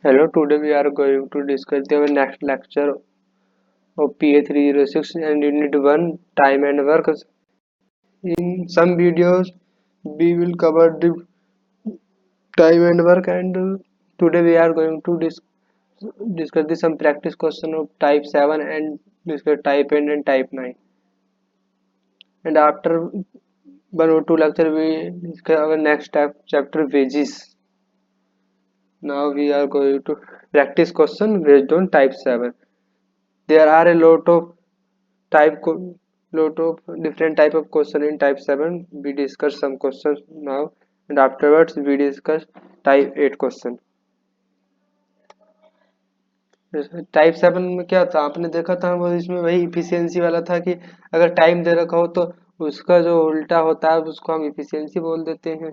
Hello, today we are going to discuss the next lecture of PA 306 and Unit 1 Time and Work. In some videos, we will cover the time and work, and today we are going to discuss some practice question of type 7 and discuss type N and type 9. And after 1 or 2 lecture, we discuss our next chapter wages. Now we are going to practice question based on type 7. There are a type lot of different type of question in type 7. We discuss some questions now, and afterwards we discuss type 8 question. Type 7 में क्या था, आपने देखा था वो, इसमें वही efficiency वाला था कि अगर टाइम दे रखा हो तो उसका जो उल्टा होता है उसको हम इफिशियंसी बोल देते हैं,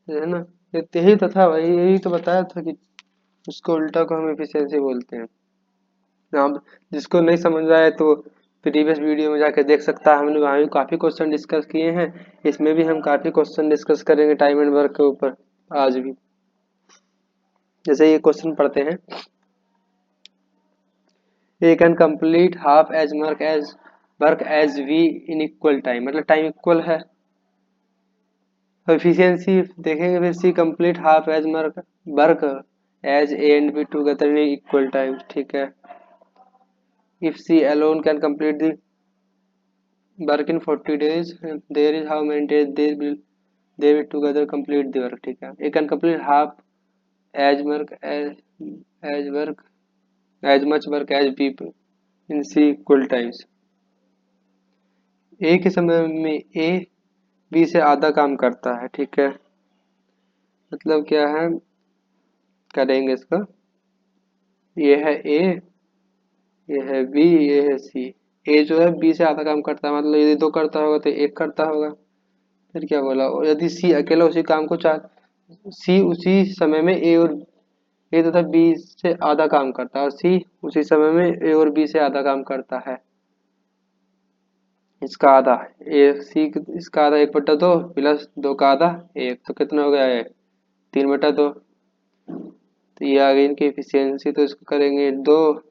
है ना। यही तो था, वही यही तो बताया था कि उसको उल्टा को हम इफिशियंसी बोलते हैं। अब जिसको नहीं समझ रहा है तो प्रीवियस वीडियो में जाके देख सकता है, हमने वहाँ भी काफ़ी क्वेश्चन डिस्कस किए हैं। इसमें भी हम काफ़ी क्वेश्चन डिस्कस करेंगे टाइम एंड वर्क के ऊपर आज भी। जैसे ये क्वेश्चन पढ़ते हैं, A can complete half as work as B in equal time, मतलब टाइम इक्वल है। एफिशिएंसी देखेंगे फिर, C complete half as work as A and B together in equal time, ठीक है। If C alone can complete the work in 40 days, there is how many days they will together complete the work, ठीक है। ये can complete half as work as work as much work as b in c equal times। ए के समय में A B से आधा काम करता है, ठीक है। मतलब क्या है, करेंगे इसका, ये है ए, ये है बी, ये है सी। ए जो है बी से आधा काम करता है, मतलब यदि 2 करता होगा तो 1 करता होगा। फिर क्या बोला, और यदि सी अकेला उसी काम को सी उसी समय में ए तथा बी से आधा काम करता है, और सी उसी समय में ए और बी से आधा काम करता है। इसका आधा ए सी, इसका आधा 1/2 प्लस 2 का आधा 1, तो कितना हो गया है 3/2। तो ये आ गई इनकी एफिशिएंसी, तो इसको करेंगे 2,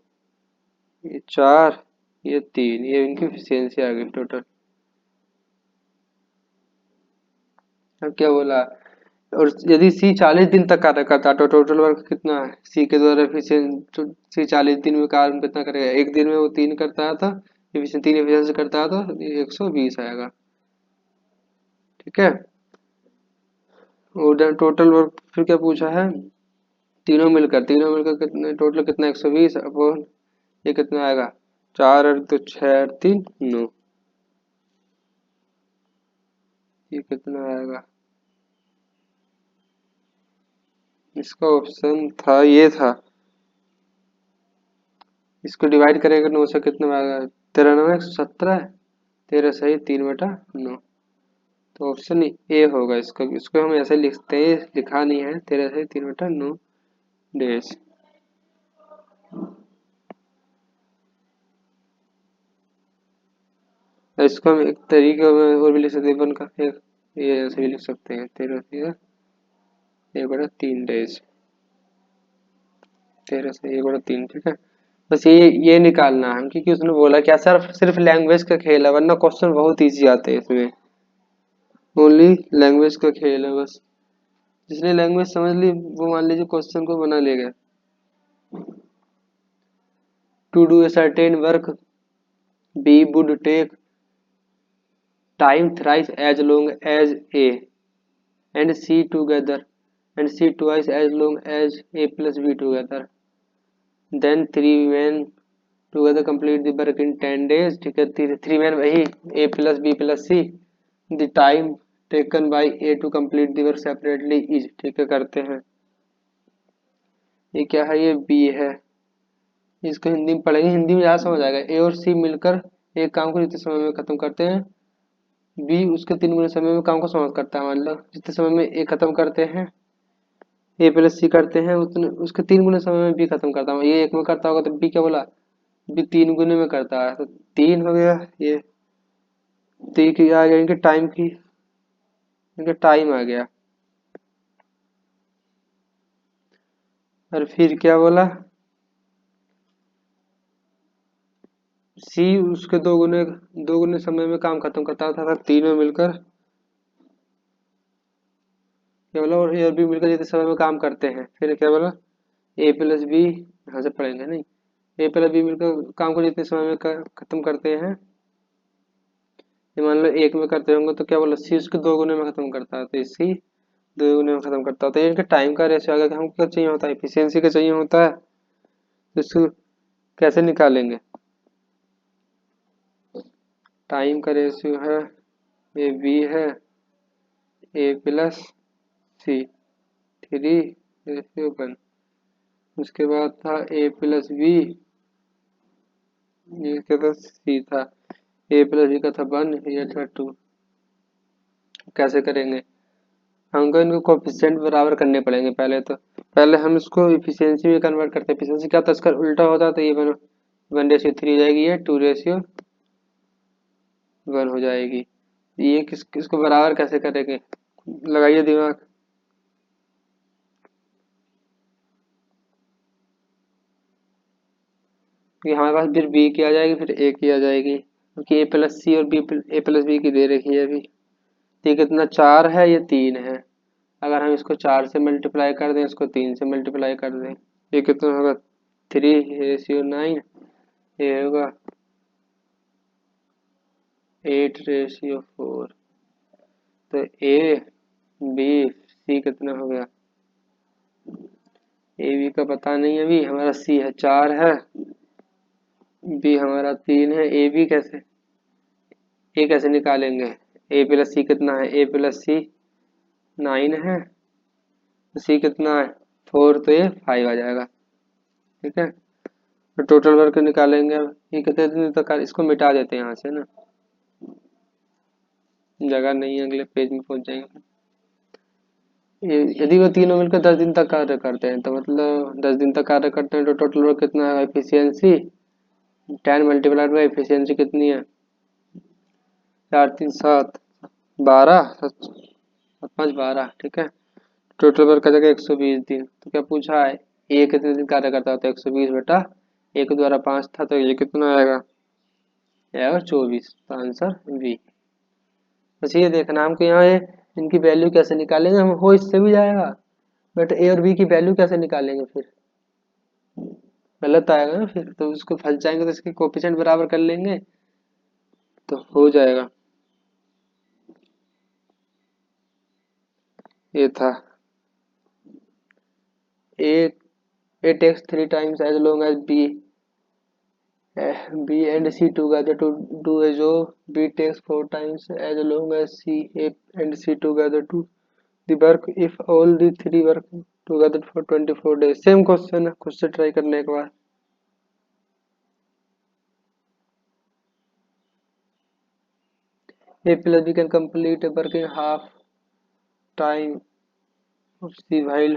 ये 4, ये 3, ये इनकी एफिशिएंसी आ गई टोटल। अब क्या बोला, और यदि सी 40 दिन तक कार्य करता है तो टोटल वर्क कितना है, सी के द्वारा एफिशिएंट, सी 40 दिन में कार्य कितना करेगा, 1 दिन में वो 3 करता है तो 3 एफिशिएंसी करता है तो 120 आएगा, ठीक है। और टोटल वर्क फिर क्या पूछा है, तीनों मिलकर कितने, टोटल कितना 120 अपॉन ये कितना आएगा, 4 और 2 6 और 3 9, ये कितना आएगा। इसका ऑप्शन था, ये था, इसको डिवाइड करेंगे 9 से कितना आएगा, 93 117, 13 सही 3/9, तो ऑप्शन ए होगा इसका। इसको हम ऐसे लिखते हैं, लिखा नहीं है, 13 सही 3/9 डेज। इसको हम एक तरीके में और भी लिख सकते हैं, वन का एक, ये ऐसे भी लिख सकते हैं, 13 1/3 डेज, 13 से 1/3, ठीक है। बस ये निकालना है, क्योंकि उसने बोला क्या, सिर्फ सिर्फ लैंग्वेज का खेल है, वरना क्वेश्चन बहुत इजी आते हैं इसमें, ओनली लैंग्वेज का खेल है बस। जिसने लैंग्वेज समझ ली वो मान लीजिए क्वेश्चन को बना लेगा। To do a certain work B would take time thrice as long as A and C together and C twice as long as A plus B together, then 3 men together complete the work in 10 days, ठीक है। 3 men वही A plus B plus C, the time taken by A to complete the work separately is, ठीक है। करते हैं, ये क्या है, ये बी है। इसको हिंदी में पढ़ेंगे, हिंदी में ज़्यादा समझ आएगा। ए और सी मिलकर एक काम को जितने समय में खत्म करते हैं, बी उसके 3 गुने समय में काम को समाप्त करता है। मतलब जितने समय में ए खत्म करते हैं, ए प्लस सी करते हैं, उतने उसके 3 गुने समय में बी खत्म करता है। ये 1 में करता होगा तो बी क्या बोला, बी 3 गुने में करता है, तो 3 हो गया। ये ती की आ गया, इनके टाइम की, इनका टाइम आ गया। और फिर क्या बोला, सी उसके दो गुने समय में काम खत्म करता था, तीनों मिलकर, क्या बोला, और ए और बी मिलकर जितने समय में काम करते हैं। फिर क्या बोला, ए प्लस बी, यहाँ से पढ़ेंगे नहीं, ए प्लस बी मिलकर काम को जितने समय में खत्म करते हैं, ये मान लो एक में करते होंगे तो क्या बोला, सी उसके दो गुने में खत्म करता है, तो सी दो गुने में खत्म करता है। तो ये इनके टाइम का रेशियो अगर हमको क्या चाहिए होता है, एफिशिएंसी का चाहिए होता है, तो इसको कैसे निकालेंगे। टाइम का रेशियो है, ए बी है, ए प्लस सी, 3:1। उसके बाद था ए प्लस बी, ये क्या था, सी था, ए प्लस बी का था 1, ये था 2। कैसे करेंगे, हमको इनको कोफिशिएंट बराबर करने पड़ेंगे पहले तो। पहले हम इसको इफिशियंसी में कन्वर्ट करते हैं, इफिशियंसी क्या था, इसका उल्टा होता तो ये 1:3 हो जाएगी, ये 2:1 हो जाएगी। ये किसको बराबर कैसे करेंगे, लगाइए दिमाग। कि हमारे पास फिर बी की आ जाएगी, फिर ए की आ जाएगी, क्योंकि ए प्लस सी और बी ए प्लस बी की दे रखी है अभी। तो ये कितना, 4 है, ये 3 है। अगर हम इसको 4 से मल्टीप्लाई कर दें, इसको 3 से मल्टीप्लाई कर दें, ये कितना होगा, 3:9। ये होगा 8:4। तो ए बी सी कितना हो गया, ए बी का पता नहीं, अभी हमारा सी है 4 है, बी हमारा 3 है, ए बी कैसे, ए कैसे निकालेंगे, ए प्लस सी कितना है, ए प्लस सी 9 है, तो सी कितना है 4, तो ये 5 आ जाएगा। ठीक है, तो टोटल वर्क निकालेंगे। अब ये कितने दिन तक, इसको मिटा देते हैं यहाँ से ना, जगह नहीं है, अगले पेज में पहुंच जाएंगे। यदि वो तीनों मिलकर 10 दिन तक कार्य करते हैं, तो मतलब 10 दिन तक कार्य करते हैं, तो टोटल वर्क कितना है, एफिशिएंसी 10 मल्टीप्लाइड बाई एफिशिएंसी कितनी है, 4 3 7 12, 7 5 12। ठीक है, टोटल वर्क का जगह 120 दिन। तो क्या पूछा है, ये कितने दिन कार्य करता है, तो 120 बेटा 1 द्वारा 5 था, तो ये कितना आएगा, ये आएगा 24। तो आंसर बी। बस ये देखना हमको, यहाँ ये इनकी वैल्यू कैसे निकालेंगे, हम हो इससे भी जाएगा, बट ए और बी की वैल्यू कैसे निकालेंगे, फिर गलत आएगा ना, फिर तो उसको फंस जाएंगे, तो इसके कोफिशिएंट बराबर कर लेंगे तो हो जाएगा। ये था ए, A takes 3 times as long as B and C together to do a job. B takes 4 times as long as A and C together to the work if all the three work together for 24 days. Same question है, खुद से try करने के बाद। A plus B can complete a work in half time of C while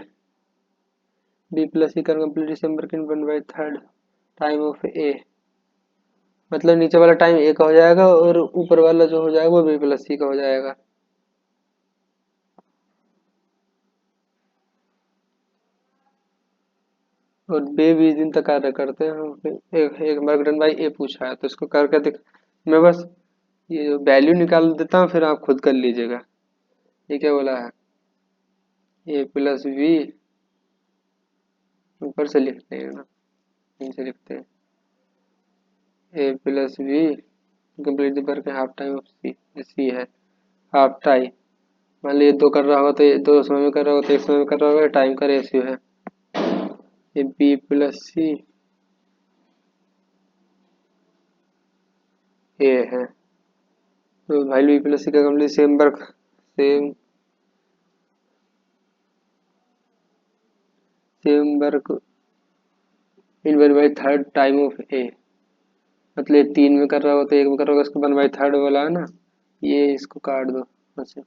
B plus C can complete the same work in 1/3 time of A। मतलब नीचे वाला time ए का हो जाएगा और ऊपर वाला जो हो जाएगा वो बी प्लस सी का हो जाएगा। और बे 20 दिन तक कार्य करते हैं हम। एक मर्गडन भाई ए पूछा है तो इसको करके दिख, मैं बस ये जो वैल्यू निकाल देता हूँ, फिर आप खुद कर लीजिएगा। ये क्या बोला है, ए प्लस बी, ऊपर से लिखते हैं ना, नीचे लिखते हैं A plus B complete the work half time of C, C है हाफ टाइम। मान लीजिए दो कर रहा होगा तो दो समय में कर रहा होगा, तो एक समय में कर रहा होगा, टाइम का रेशियो है। ये बी प्लस सी ए है, तो वैल्यू बी प्लस सी का complete same work, same same work in 1/3 time of A. मतलब 3 में कर रहा होगा तो एक में कर रहा होगा, इसको 1/3 वाला है ना, ये इसको काट दो अच्छा।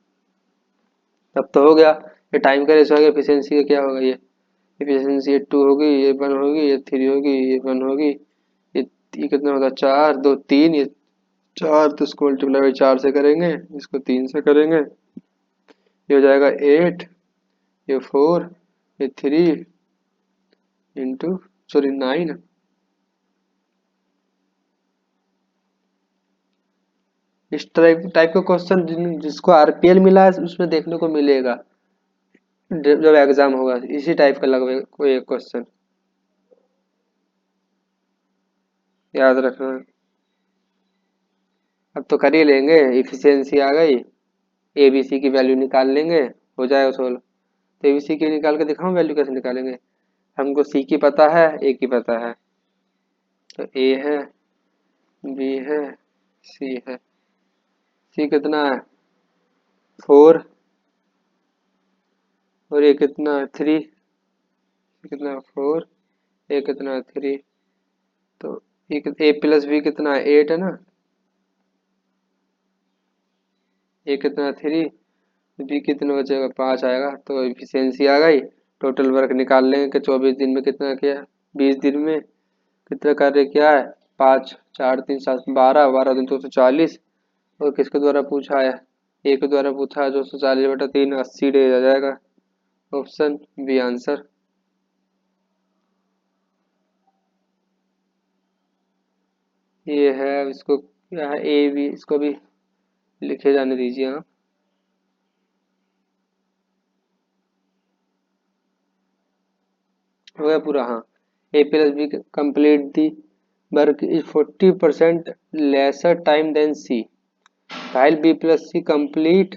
तब तो हो गया, ये टाइम का रेशियो आ गया, एफिशिएंसी का क्या होगा, ये एफिशिएंसी ये 2 होगी, ये 1 होगी, ये 3 होगी, ये 1 होगी, ये कितना होगा 4 2 3, ये 4, तो इसको मल्टीप्लाई बाई 4 से करेंगे, इसको 3 से करेंगे, ये हो जाएगा 8, ये 4, ये 3, इंटू सॉरी 9। इस टाइप टाइप का क्वेश्चन जिसको आरपीएल मिला है उसमें देखने को मिलेगा जब एग्जाम होगा, इसी टाइप का लगभग कोई एक क्वेश्चन याद रखना। अब तो कर ही लेंगे, इफिशियंसी आ गई, एबीसी की वैल्यू निकाल लेंगे, हो जाएगा सोल्व। तो एबीसी की निकाल के दिखाऊं वैल्यू कैसे निकालेंगे। हमको सी की पता है, ए की पता है, तो ए है, बी है, सी है। सी कितना है 4, और ये कितना है 3, कितना 4, ए कितना 3, तो ए प्लस बी कितना 8 है ना, ए कितना 3, बी कितना बचेगा 5 आएगा, तो इफिशियंसी आ गई। टोटल वर्क निकाल लेंगे कि 24 दिन में कितना किया, 20 दिन में कितना कार्य किया है, 5 4 3 7 12, 12 दिन 240। और किसके द्वारा पूछा है, ए के द्वारा पूछा है, 240/3 80 डेज आ जाएगा। Option B answer. ये है, इसको यहाँ ए बी इसको भी लिखे जाने दीजिए आप। हो गया पूरा, हाँ। A plus B complete the work is 40% lesser time than C, while B plus C complete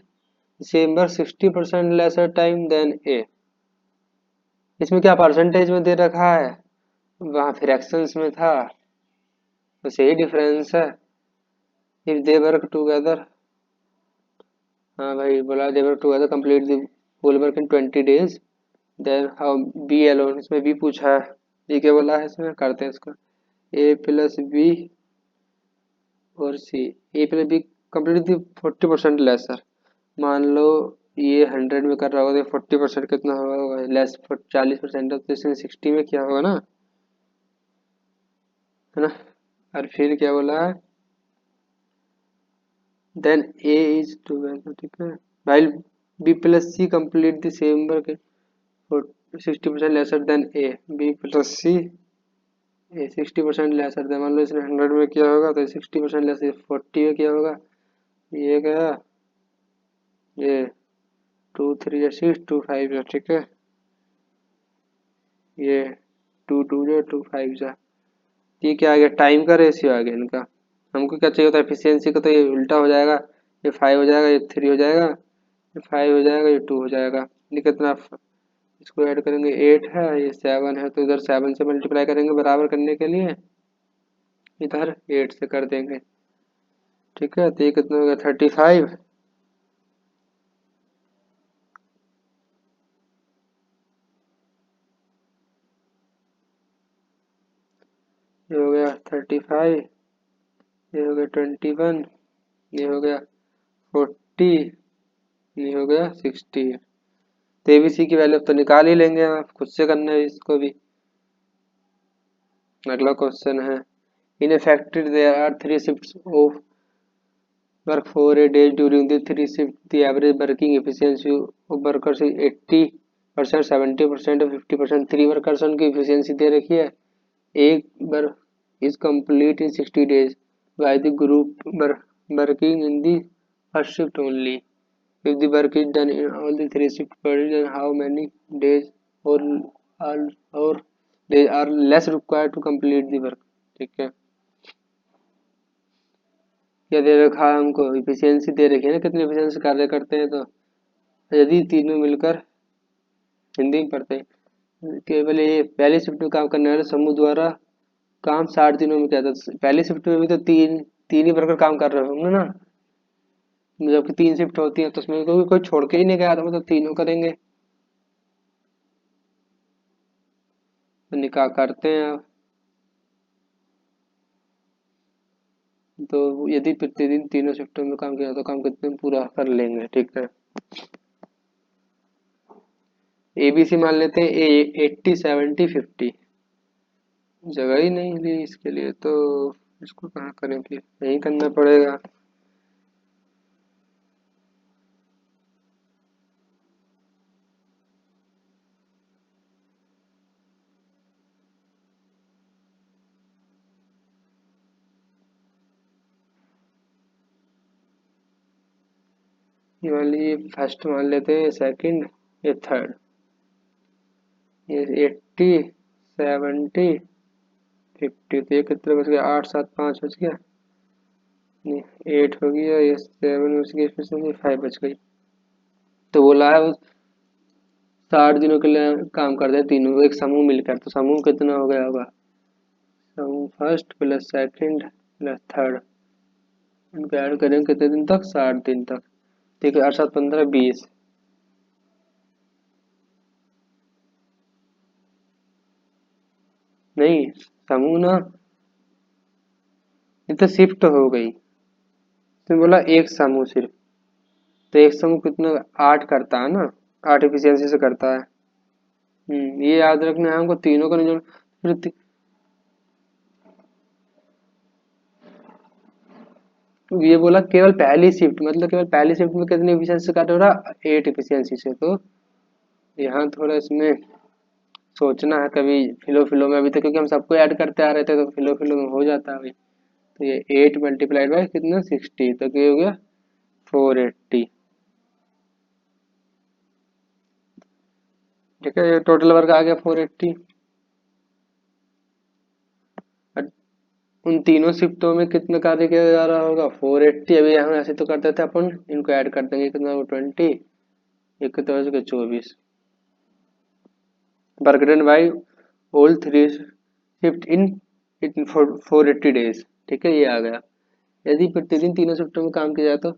same work 60% lesser time than A। इसमें क्या परसेंटेज में दे रखा है, वहाँ फ्रैक्शंस में था, बस यही डिफरेंस है। इफ दे वर्क टुगेदर, हाँ भाई बोला they work together complete the whole work in 20 days, then how B alone, इसमें बी पूछा है, बी क्या बोला है, इसमें करते हैं इसको। ए प्लस बी और C, A plus B complete the 40% lesser, मान लो ये 100 में कर रहा होगा तो 40% कितना होगा, लेस 40% तो इसने 60 में किया होगा ना, है ना। और फिर क्या बोला है, देन ए इज टू, ठीक है, while B plus C complete the same work 60% lesser than A, B plus C A 60% lesser than, मान लो इसने 100 में किया होगा तो 60% लेस 40 में किया होगा, ये गया, ये 2 3 या 6 2 5 या, ठीक है, ये 2 2 या 2 5 जा, ये क्या आ गया, टाइम का रेशियो आ गया इनका। हमको क्या चाहिए होता है एफिशिएंसी का, तो ये उल्टा हो जाएगा, ये 5 हो जाएगा, ये 3 हो जाएगा, ये 5 हो जाएगा, ये 2 हो जाएगा। ये कितना, इसको ऐड करेंगे 8 है, ये 7 है, तो इधर 7 से मल्टीप्लाई करेंगे बराबर करने के लिए, इधर 8 से कर देंगे, ठीक है। तो ये कितना हो गया 35, ये हो गया 35, ये हो गया 21, ये हो गया 40, ये हो गया 60। तो एबीसी की वैल्यू तो निकाल ही लेंगे, आप खुद से करना है इसको भी। अगला क्वेश्चन है, in effected there are 3 shifts of work for a day during the 3 shift, the average working efficiency of workers is 80%, 70% और 50%। 3 वर्कर्स की एफिशिएंसी दे रखी है, एक work is complete in 60 days by the group working in the first shift only. If the work is done in all the 3 shift periods, then how many days or or days are less required to complete the work, ठीक है। क्या दे रखा है हमको, efficiency दे रखी है ना, कितनी इफिशियंसी कार्य करते हैं, तो यदि तीनों मिलकर, हिंदी में पढ़ते हैं, केवल ये पहली शिफ्ट में काम करने वाले समूह द्वारा काम 60 दिनों में किया था। पहली शिफ्ट में भी तो तीन तीन ही वर्कर काम कर रहे होंगे ना, जबकि 3 शिफ्ट होती है तो उसमें कोई छोड़ के ही नहीं गया था, मतलब तीनों करेंगे। तो निकाह करते हैं आप, तो यदि प्रतिदिन तीनों शिफ्टों में काम किया तो काम कितने में पूरा कर लेंगे, ठीक है। एबीसी मान लेते हैं, ए 80 70 50, जगह ही नहीं ली इसके लिए, तो इसको कहाँ करें, फिर यही करना पड़ेगा। ये मान लीजिए फर्स्ट मान लेते हैं, सेकंड, ये थर्ड, ये 80, 70, 50। तो ये कितने बच गया, 8 7 5 बच गया, नहीं 8 हो गया, ये 7 बच गया, फिर से 5 बच गई। तो बोला है 60 दिनों के लिए काम करते हैं तीनों एक समूह मिलकर, तो समूह कितना हो गया होगा, समूह first plus second plus third, इनको ऐड करेंगे कितने दिन तक, 60 दिन तक। ठीक है, 8 7 15 20। नहीं, समूह ना, ये तो शिफ्ट हो गई, तुमने बोला एक समूह सिर्फ, तो एक समूह कितना, 8 करता है ना, 8 एफिशिएंसी से करता है। ये याद रखना है हमको, तीनों का नहीं जोड़, फिर ये बोला केवल पहली शिफ्ट, मतलब केवल पहली शिफ्ट में कितनी एफिशिएंसी काट हो रहा, 8 एफिशिएंसी से। तो यहाँ थोड़ा इसमें सोचना है, कभी फिलो फिलो में, अभी तक क्योंकि हम सबको ऐड करते आ रहे थे तो फिलो फिलो में हो जाता है अभी। तो ये 8 मल्टीप्लाइड बाय कितना, 60, तो ये हो गया 480। ठीक है, ये टोटल वर्क आ गया 480। उन तीनों शिफ्टों में कितना कार्य किया जा रहा होगा, 480। अभी हम ऐसे तो करते थे अपन, इनको ऐड कर देंगे, कितना हो, 20, एक कितना हो गया, 24। Work done by whole 3 shift in 480 days. ठीक है, ये आ गया। यदि प्रतिदिन तीनों शिफ्टों में काम किया जाए तो,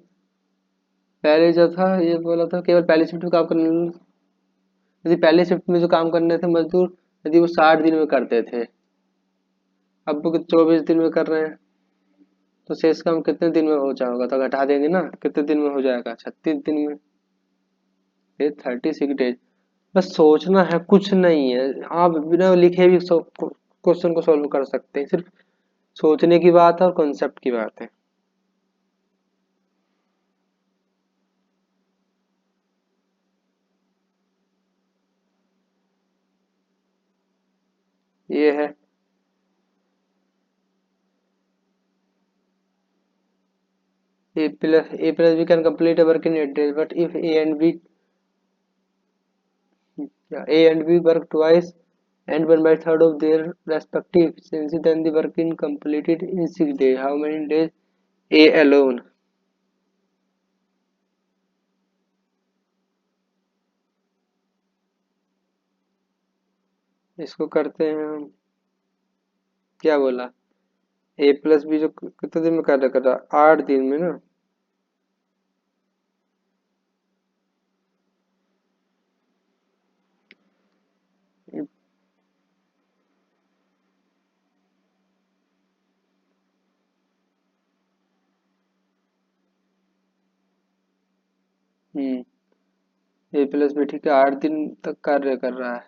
पहले जो था ये बोला था केवल पहली शिफ्ट में काम करने, यदि पहले शिफ्ट में जो काम करने थे मजदूर, यदि वो 60 दिन में करते थे, अब वो 24 दिन में कर रहे हैं, तो शेष काम कितने दिन में हो जाएगा, तो घटा देंगे ना, कितने दिन में हो जाएगा, 36 दिन में, ये 36 डेज। बस सोचना है, कुछ नहीं है, आप बिना लिखे भी क्वेश्चन को सॉल्व कर सकते हैं, सिर्फ सोचने की बात है और कॉन्सेप्ट की बात है। ये है, a plus b can complete a work in 8 days, but if a and b work twice and 1/3 of their respective efficiency, then the work is completed in 6 days. How many days a alone? इसको करते हैं हम, क्या बोला, a plus B जो कितने दिन में कार्य कर रहा, 8 दिन में ना। ए प्लस बी, ठीक है, 8 दिन तक कार्य कर रहा है,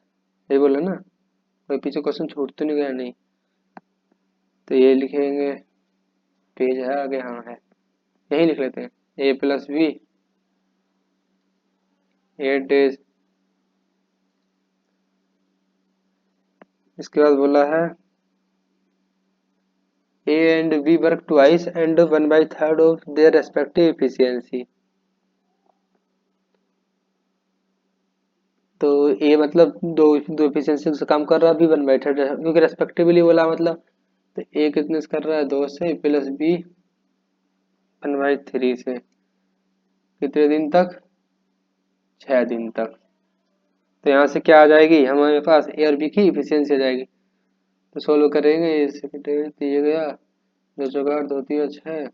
ये बोला ना, कोई पीछे क्वेश्चन छूट तो नहीं गया, नहीं। तो ये लिखेंगे, पेज है आगे, हाँ है, यही लिख लेते हैं, ए प्लस बी 8 डेज। इसके बाद बोला है A and B work twice and 1/3 of their respective efficiency। तो A मतलब दो दो efficiency से काम कर रहा है, B 1/3, क्योंकि रेस्पेक्टिवली बोला मतलब, तो A कितने से कर रहा है, 2 से, प्लस B 1/3 से, कितने दिन तक, 6 दिन तक। तो यहाँ से क्या आ जाएगी हमारे पास, A और B की इफिशियंसी आ जाएगी। तो सोल्व करेंगे, इससे दिया गया, 2 4 2 3 6,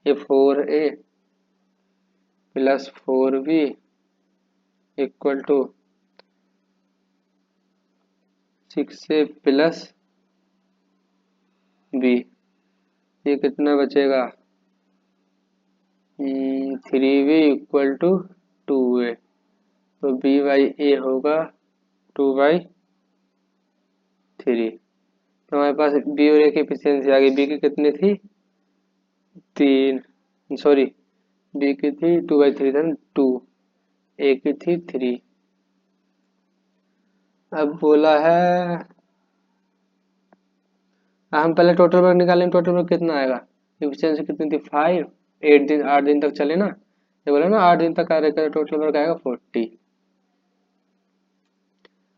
ये 4A plus 4B equal to 6A plus B। ये कितना बचेगा, 3B इक्वल टू 2A। तो B बाई ए होगा 2/3। तो हमारे पास B और A की एफिशिएंसी आ गई, B की कितनी थी, 3, सॉरी, B की थी 2/3 था, 2, A की थी 3। अब बोला है, हम पहले टोटल वर्क निकालेंगे, टोटल वर्क कितना आएगा, एफिशिएंसी कितनी थी, 5, 8 दिन 8 दिन तक चले ना, ये बोला ना 8 दिन तक कार्य करे, टोटल वर्क आएगा 40।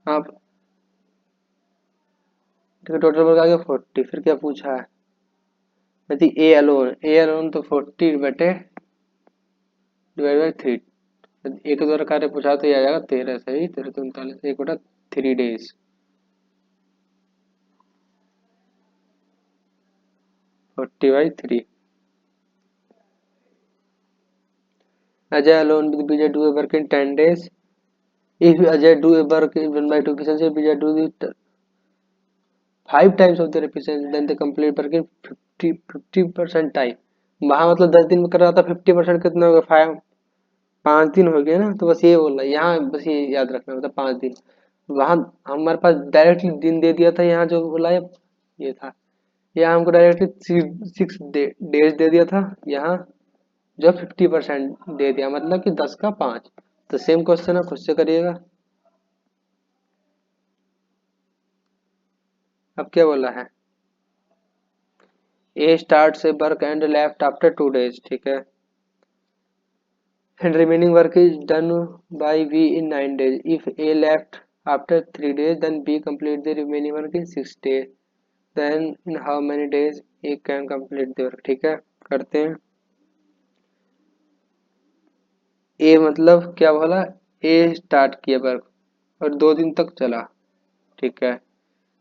आप ठीक है, टोटल वर्क आ गया 40। फिर क्या पूछा है, यदि ए अलोन तो 40 बटे डिवाइड बाई 3। ए के द्वारा कार्य पूछा तो ये आ जाएगा 13, सही, 13 तो 39, 1/3 days, 40/3। Ajay alone with Vijay do a work in 10 days. If Ajay do a work in 1/2 efficiency, Vijay do it 5 times of their efficiency, then they complete work in 50% time। वहाँ मतलब 10 दिन में कर रहा था, 50% कितना होगा, 5 दिन हो गया ना, तो बस ये बोल रहा है यहाँ, बस ये याद रखना, मतलब 5 दिन। वहाँ हमारे पास डायरेक्टली दिन दे दिया था, यहाँ जो बोला है ये था, यहाँ हमको डायरेक्टली 6 डेज दे दिया था, यहाँ जो 50% दे दिया, मतलब कि 10 का 5। तो सेम क्वेश्चन है, खुद से करिएगा। अब क्या बोला है, ए स्टार्ट से work and left after 2 days, ठीक है, and remaining work is done by B in 9 days। If A left after 3 days, then B complete the remaining work in 6 days, then in how many days A can complete the work, ठीक है, करते हैं। ए मतलब क्या बोला, ए start किया work और 2 दिन तक चला, ठीक है,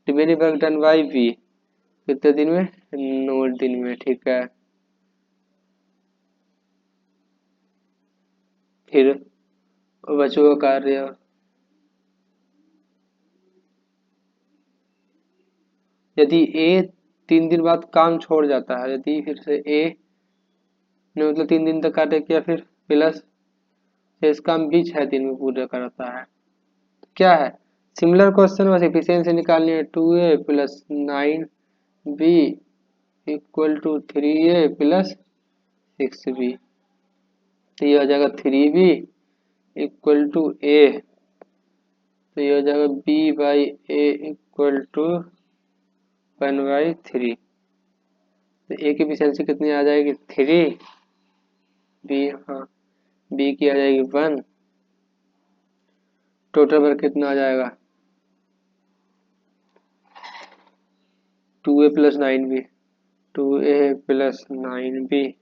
remaining work done by B कितने दिन में, 9 दिन में, ठीक है। फिर बचुआ कार्य, यदि ए 3 दिन बाद काम छोड़ जाता है, यदि फिर से ए ने मतलब 3 दिन तक कार्य किया, फिर प्लस शेष काम भी 6 दिन में पूरा करता है, क्या है, सिमिलर क्वेश्चन, बस एफिशिएंसी निकालनी है। 2a plus 9b equal to 3a plus 6b, तो ये हो जाएगा 3b इक्वल टू ए, तो ये हो जाएगा b/a इक्वल टू 1/3। तो ए की एफिशिएंसी कितनी आ जाएगी, 3, बी, हाँ, बी की आ जाएगी 1, टोटल वर्क कितना आ जाएगा, 2a plus 9b, 2a plus 9b,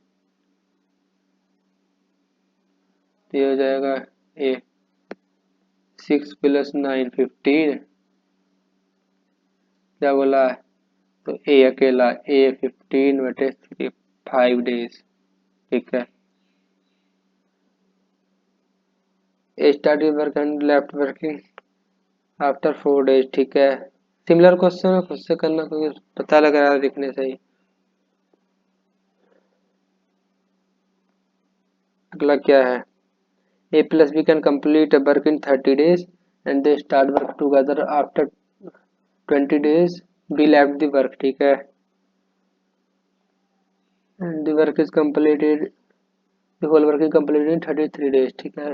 तो ये हो जाएगा ए, 6 प्लस 9 15, क्या बोला है, तो ए अकेला, ए 15/3, 5 days, ठीक है। A start work and left working after 4 days, ठीक है, सिमिलर क्वेश्चन है, खुद से करना, क्योंकि पता लग रहा है लिखने से ही। अगला क्या है, A plus B can complete work in 30 days and they start work together after 20 days, B left the work, ठीक है, and the work is completed, the whole work is completed in 33 days, ठीक है।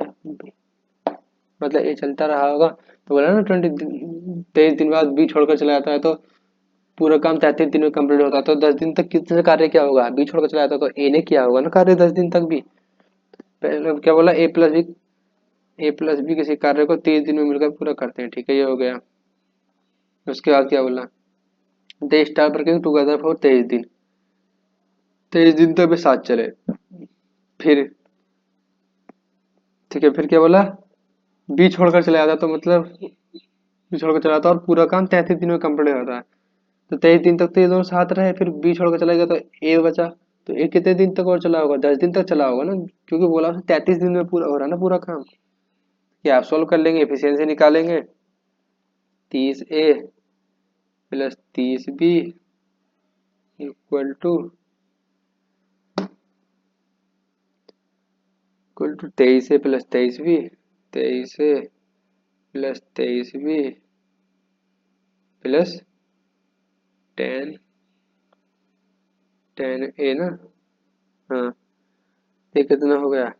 मतलब ये चलता रहा होगा, तो बोला ना 23 दिन बाद बी छोड़कर चला जाता है, तो पूरा काम 33 दिन में कंप्लीट होता है, तो 10 दिन तक कितने कार्य क्या होगा, बी छोड़कर चला जाता है, तो ए ने किया होगा ना कार्य 10 दिन तक भी। पहले क्या बोला, ए प्लस बी किसी कार्य को 30 दिन में मिलकर पूरा करते हैं, ठीक है, ये हो गया। उसके बाद क्या बोला, they start working together for 23 दिन, 23 दिन तक भी साथ चले, फिर ठीक है, फिर क्या बोला, बी छोड़कर चला जाता, तो मतलब बी छोड़कर चला जाता और पूरा काम 33 दिन में कंप्लीट होता है, तो 23 दिन तक तो ये दोनों साथ रहे, फिर बी छोड़कर चला गया तो ए बचा, तो ए कितने दिन तक और चला होगा, 10 दिन तक चला होगा ना, क्योंकि बोला 33 दिन में पूरा हो रहा है ना पूरा काम। क्या आप सोल्व कर लेंगे, एफिशिएंसी निकालेंगे, 30a plus 30b equal to 23a plus 23b, 23a plus 23b plus 10a ना, हाँ, ये कितना हो गया,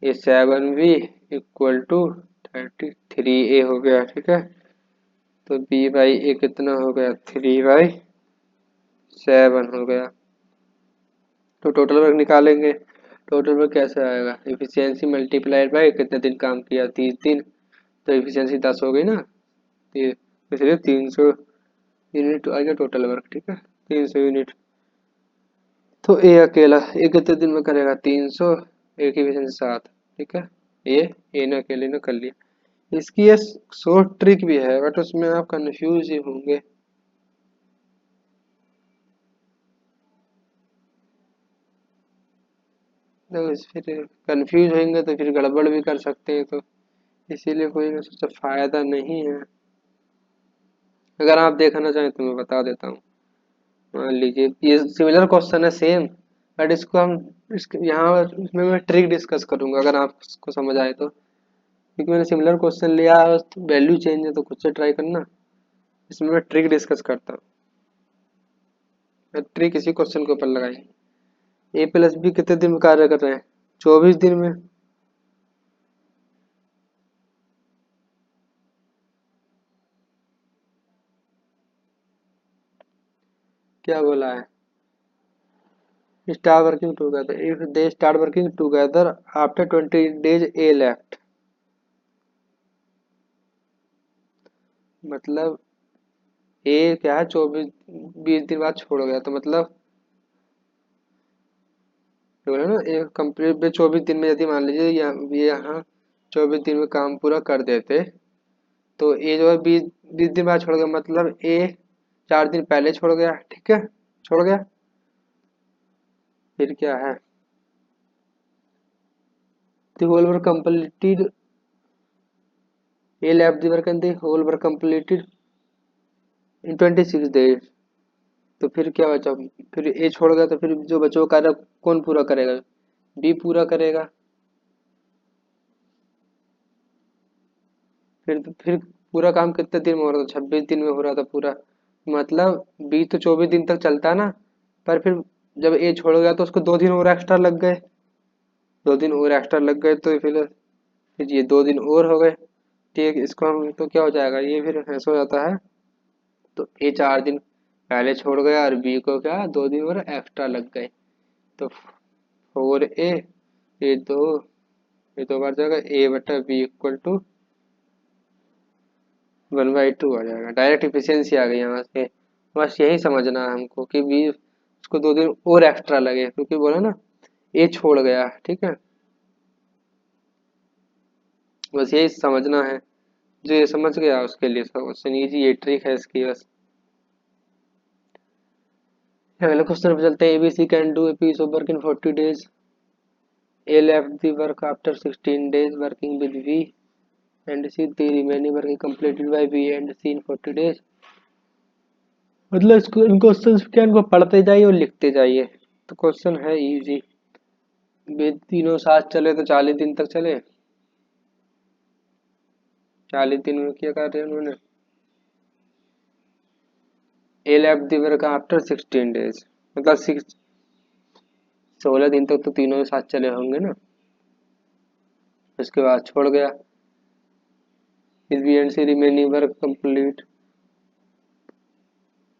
ये 7b इक्वल टू 33a हो गया, ठीक है, तो b/a कितना हो गया, 3/7 हो गया। तो टोटल वर्क निकालेंगे, टोटल वर्क कैसे आएगा, इफिशियंसी मल्टीप्लाइड बाय कितने दिन काम किया, 30 दिन, तो इफिशियंसी 10 हो गई ना, ये इसलिए 300 यूनिट आ गया टोटल वर्क। ठीक है, 300 यूनिट। तो ए अकेला ए कितने दिन में करेगा, 300, ए की इफिशियंसी 7। ठीक है, ये ने अकेले ने कर लिया। इसकी ये शॉर्ट ट्रिक भी है बट उसमें आप कंफ्यूज ही होंगे। तो फिर कंफ्यूज होंगे तो फिर गड़बड़ भी कर सकते हैं, तो इसीलिए कोई ना सोचा फायदा नहीं है। अगर आप देखना चाहें तो मैं बता देता हूँ। मान लीजिए ये सिमिलर क्वेश्चन है सेम, बट इसको हम यहाँ इसमें मैं ट्रिक डिस्कस करूंगा अगर आपको समझ आए तो, क्योंकि मैंने सिमिलर क्वेश्चन लिया है तो वैल्यू चेंज है तो खुद से ट्राई करना। इसमें मैं ट्रिक डिस्कस करता हूँ। मैं ट्रिक इसी क्वेश्चन के ऊपर लगाई। ए प्लस बी कितने दिन में कार्य कर रहे हैं, 24 दिन में। क्या बोला है, star working together, if they start working together after 20 days A left. मतलब ए क्या है, 20 दिन बाद छोड़ गया, तो मतलब बोले ना एक कंप्लीट 24 दिन में, यदि मान लीजिए ये यहाँ 24 दिन में काम पूरा कर देते, तो ये जो है 20 20 दिन बाद छोड़ गया, मतलब ए 4 दिन पहले छोड़ गया। ठीक है, छोड़ गया, फिर क्या है, the whole work completed, A left the work and the whole work completed in 26 days। तो फिर क्या बचा, फिर ए छोड़ गया तो फिर जो बचा कार्य कौन पूरा करेगा, बी पूरा करेगा। फिर पूरा काम कितने दिन में हो रहा था, 26 दिन में हो रहा था पूरा। मतलब बी तो 24 दिन तक चलता है ना, पर फिर जब ए छोड़ गया तो उसको 2 दिन और एक्स्ट्रा लग गए, 2 दिन और एक्स्ट्रा लग गए, तो फिर ये 2 दिन और हो गए। ठीक, इसको हम तो क्या हो जाएगा, ये फिर ऐसा हो जाता है। तो ए 4 दिन पहले छोड़ गया और बी को क्या 2 दिन और एक्स्ट्रा लग गए, तो 4A, ये दो, ये 2 बार जाएगा, ए बटा बी इक्वल टू 1/2 आ जाएगा। डायरेक्ट इफिशियंसी आ गई यहाँ से। बस यही समझना है हमको कि बी उसको 2 दिन और एक्स्ट्रा लगे, क्योंकि बोला ना ए छोड़ गया। ठीक है, बस यही समझना है। जो ये समझ गया उसके लिए क्वेश्चन इजी, ये ट्रिक है इसकी बस। अगले क्वेश्चन पे चलते हैं। ABC can do a piece of work in 40 days। A left the work after 16 days working with V and C the remaining work is completed by B and C in 40 days। मतलब इसको इन question क्या इनको पढ़ते जाइए और लिखते जाइए, तो क्वेश्चन है इजी। वे तीनों साथ चले तो 40 दिन तक चले, 40 दिन में क्या कर रहे हैं उन्होंने, A left the work after 16 days, मतलब 16 दिन तक तो तीनों साथ चले होंगे ना। उसके बाद छोड़ गया, इस B and C remaining work complete,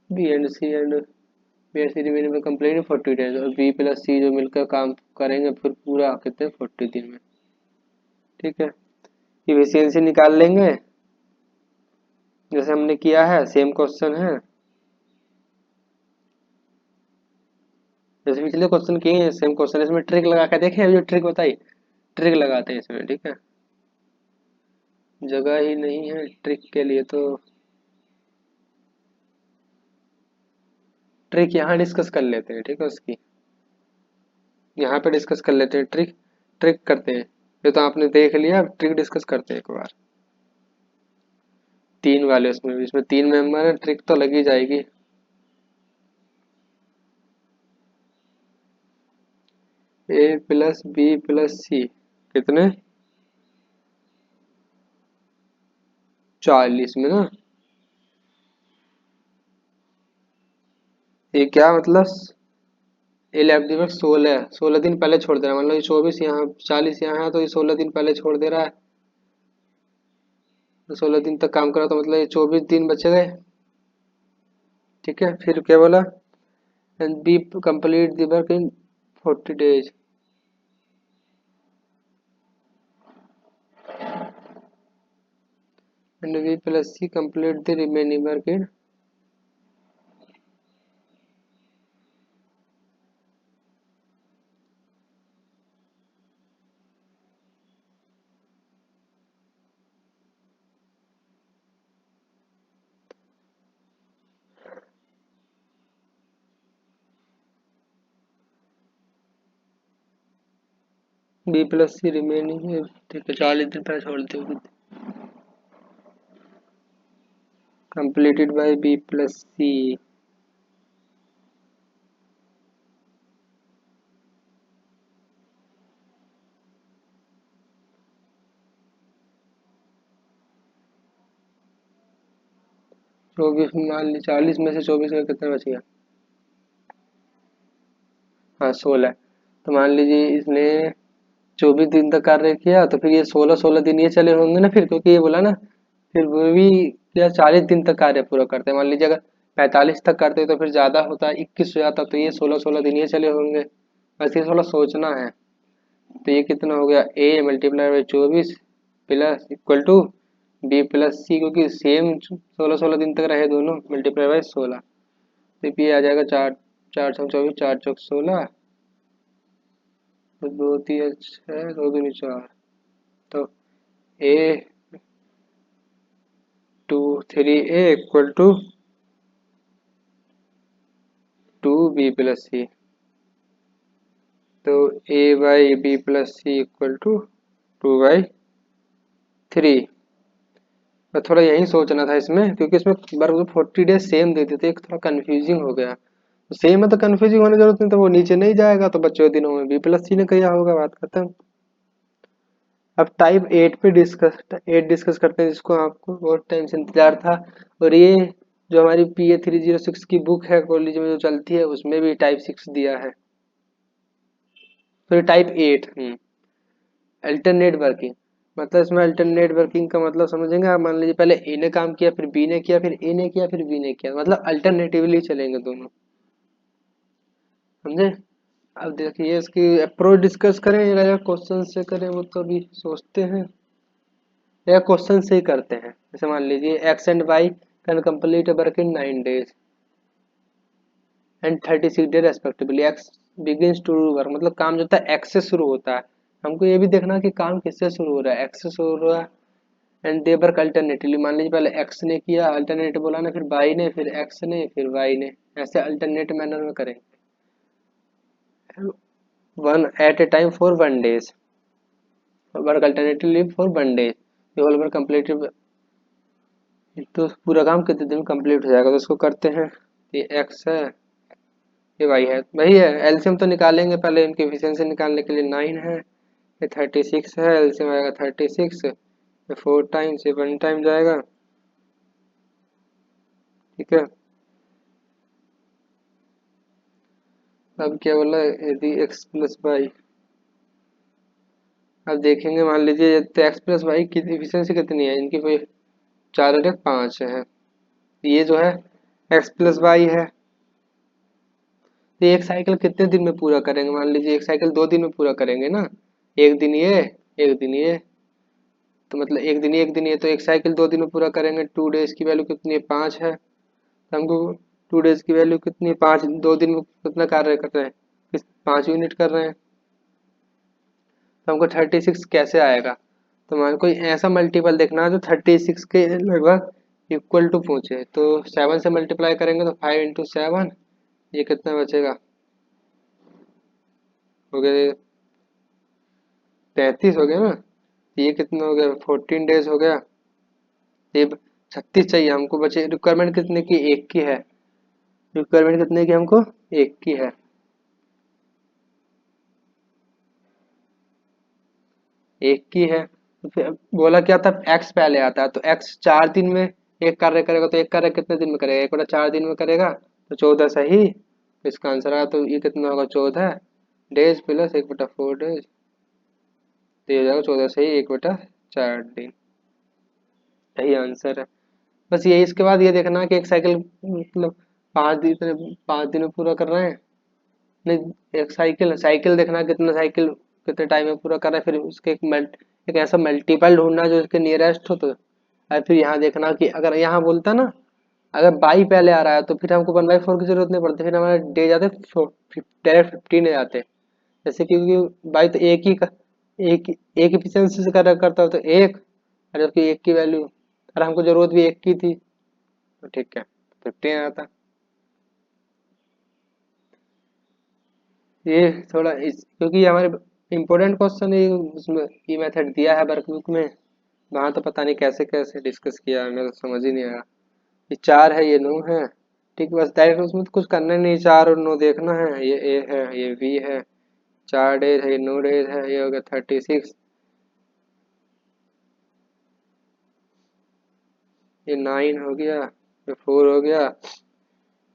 B and C and B and C remaining work complete 40 days, और बी प्लस सी जो मिलकर काम करेंगे फिर पूरा कितने 40 दिन में। ठीक है, इफिशियंसी निकाल लेंगे जैसे हमने किया है, सेम क्वेश्चन है जैसे पिछले क्वेश्चन किए हैं, सेम क्वेश्चन। इसमें ट्रिक लगा के देखें, अभी जो ट्रिक बताई, ट्रिक लगाते हैं इसमें। ठीक है, जगह ही नहीं है ट्रिक के लिए, तो ट्रिक यहाँ डिस्कस कर लेते हैं। ठीक है, उसकी यहाँ पे डिस्कस कर लेते हैं ट्रिक, ट्रिक करते हैं। ये तो आपने देख लिया, अब ट्रिक डिस्कस करते हैं एक बार। 3 वाले उसमें भी, इसमें 3 मेंबर है, ट्रिक तो लगी जाएगी। ए प्लस बी प्लस सी कितने, 40 में ना। ये क्या मतलब, ए लेफ्ट दी वर्क 16 दिन पहले छोड़ दे रहा है, मतलब ये 24 यहाँ 40 यहाँ है, तो ये 16 दिन पहले छोड़ दे रहा है, तो 16 दिन तक काम करा, तो मतलब ये 24 दिन बचे गए। ठीक है, फिर क्या बोला, and B complete the work in 40 days। and v plus c complete the remaining work in B plus C remaining है। ठीक है, 40 दिन पहले छोड़ते हो। Completed by B plus C. 24 मान ली, 40 में से 24 में कितना बच गया? हाँ 16। तो मान लीजिए इसने 24 दिन तक कार्य किया, तो फिर ये 16-16 दिन ये चले होंगे ना फिर, क्योंकि ये बोला ना फिर वो भी क्या 40 दिन तक कार्य पूरा करते हैं। मान लीजिए अगर 45 तक करते तो फिर ज्यादा होता, 21 हो जाता, तो ये 16-16 दिन ये चले होंगे। बस ये थोड़ा सोचना है। तो ये कितना हो गया, a multiply by 24 plus equal to B plus C, क्योंकि सेम 16-16 दिन तक रहे दोनों, मल्टीप्लाई बाई 16। तो ये आ जाएगा 4 4 6 24, 4 6 16, तो 2 3 6, 2 2 4। तो a 2 3a equal to 2b+c। तो a/b+c इक्वल टू 2/3। मैं थोड़ा यही सोचना था इसमें, क्योंकि इसमें वर्ग 40 डेज सेम देते थे, एक थोड़ा कंफ्यूजिंग हो गया। तो सेम है तो कंफ्यूजिंग होने की जरूरत नहीं, तो वो नीचे नहीं जाएगा, तो बच्चों दिनों में b+c ने किया होगा, बात खत्म। अब टाइप 8 पे डिस्कस करते हैं, जिसको आपको बहुत टाइम से इंतजार था। और ये जो हमारी PA306 की बुक है कॉलेज में जो चलती है, उसमें भी टाइप 6 दिया है। फिर टाइप 8 अल्टरनेट वर्किंग। मतलब इसमें अल्टरनेट वर्किंग का मतलब समझेंगे आप। मान लीजिए पहले ए ने काम किया, फिर बी ने किया, फिर ए ने किया, फिर बी ने किया, मतलब अल्टरनेटिवली चलेंगे दोनों, समझे। अब देखिए इसकी अप्रोच डिस्कस करें या क्वेश्चन से करें, वो तो अभी सोचते हैं, या क्वेश्चन से ही करते हैं। जैसे मान लीजिए X and Y can complete work in 9 days and 36 days respectively. X begins to do work, मतलब काम जो होता है एक्स से शुरू होता है। हमको ये भी देखना कि काम किससे शुरू हो रहा है, एक्स से शुरू हो रहा है। एंड दे वर्क अल्टरनेटिवली, मान लीजिए पहले एक्स ने किया, अल्टरनेट बोला ना, फिर वाई ने, फिर एक्स ने, फिर वाई ने, ऐसे अल्टरनेट मैनर में करेंगे। One at a time for 1 days, work alternatively for 1 day, ये होल वर्क कंप्लीट। तो पूरा काम कितने दिन में कंप्लीट हो जाएगा, तो उसको करते हैं। ये एक्स है, ये वाई है, वही है। एलसीएम तो निकालेंगे पहले, इनकी एफिशिएंसी निकालने के लिए। 9 है, ये 36 है, एलसीएम आएगा 36, ये 4 टाइम्स, ये 1 टाइम जाएगा, ठीक है। अब क्या बोला, यदि एक्स प्लस वाई, अब देखेंगे। मान लीजिए तो एक्स प्लस वाई की एफिशिएंसी कितनी है, इनकी कोई 4 और 1 5 है। ये जो है एक्स प्लस वाई है, तो एक साइकिल कितने दिन में पूरा करेंगे? मान लीजिए एक साइकिल 2 दिन में पूरा करेंगे ना, एक दिन ये, एक दिन ये, तो मतलब एक दिन ये, एक दिन ये, तो एक साइकिल 2 दिन में पूरा करेंगे। 2 डेज की वैल्यू कितनी है, 5 है। तो हमको 2 डेज की वैल्यू कितनी है, 5, 2 दिन में कितना कार्य कर रहे हैं, 5 यूनिट कर रहे हैं। तो हमको 36 कैसे आएगा? तो मान कोई ऐसा मल्टीपल देखना है जो 36 के लगभग इक्वल टू पहुंचे। तो 7 से मल्टीप्लाई करेंगे तो 5 × 7, ये कितना बचेगा, हो गया 33 हो गया ना। ये कितना हो गया, 14 डेज हो गया। ये 36 चाहिए हमको, बचे रिक्वायरमेंट कितने की, 1 की है। रिक्वायरमेंट कितने की हमको, 1 की है, 1 की है। तो फिर बोला क्या था, एक्स पहले आता है, तो एक्स 4 दिन में एक कार्य करेगा, तो एक कार्य कितने दिन में करेगा, 1/4 दिन में करेगा, तो 14 सही। तो इसका आंसर आया, तो ये कितना होगा, 14 डेज प्लस 1/4 डेज, तो ये हो जाएगा 14 सही, 1/4 दिन। यही आंसर है। बस यही, इसके बाद ये देखना कि एक साइकिल मतलब 5 दिन में पूरा कर रहे हैं। नहीं, एक साइकिल साइकिल देखना कितना साइकिल कितने टाइम में पूरा कर रहा है, फिर उसके एक ऐसा मल्टीपल ढूंढना जो इसके नियरेस्ट हो। तो और फिर यहाँ देखना कि अगर यहाँ बोलता ना, अगर बाई पहले आ रहा है तो फिर हमको 1/4 की जरूरत नहीं पड़ती, फिर हमारे डे जाते डायरेक्ट 15 आ जाते। जैसे क्योंकि बाई तो एक ही एक एफिशिएंसी से करता हो तो एक, और जबकि एक की वैल्यू, और हमको जरूरत भी एक की थी तो ठीक है 15 आता। ये थोड़ा क्योंकि हमारे इम्पोर्टेंट क्वेश्चन है उसमें, ये मेथड दिया है वर्कबुक में, वहाँ तो पता नहीं कैसे कैसे डिस्कस किया है, मेरे को समझ ही नहीं आया। ये 4 है, ये 9 है, ठीक है, बस डायरेक्ट उसमें तो कुछ करना नहीं, 4 और 9 देखना है, ये ए है, ये बी है, 4 डेज है, ये 9 डेज है, ये हो गया 36, ये 9 हो गया, ये 4 हो गया,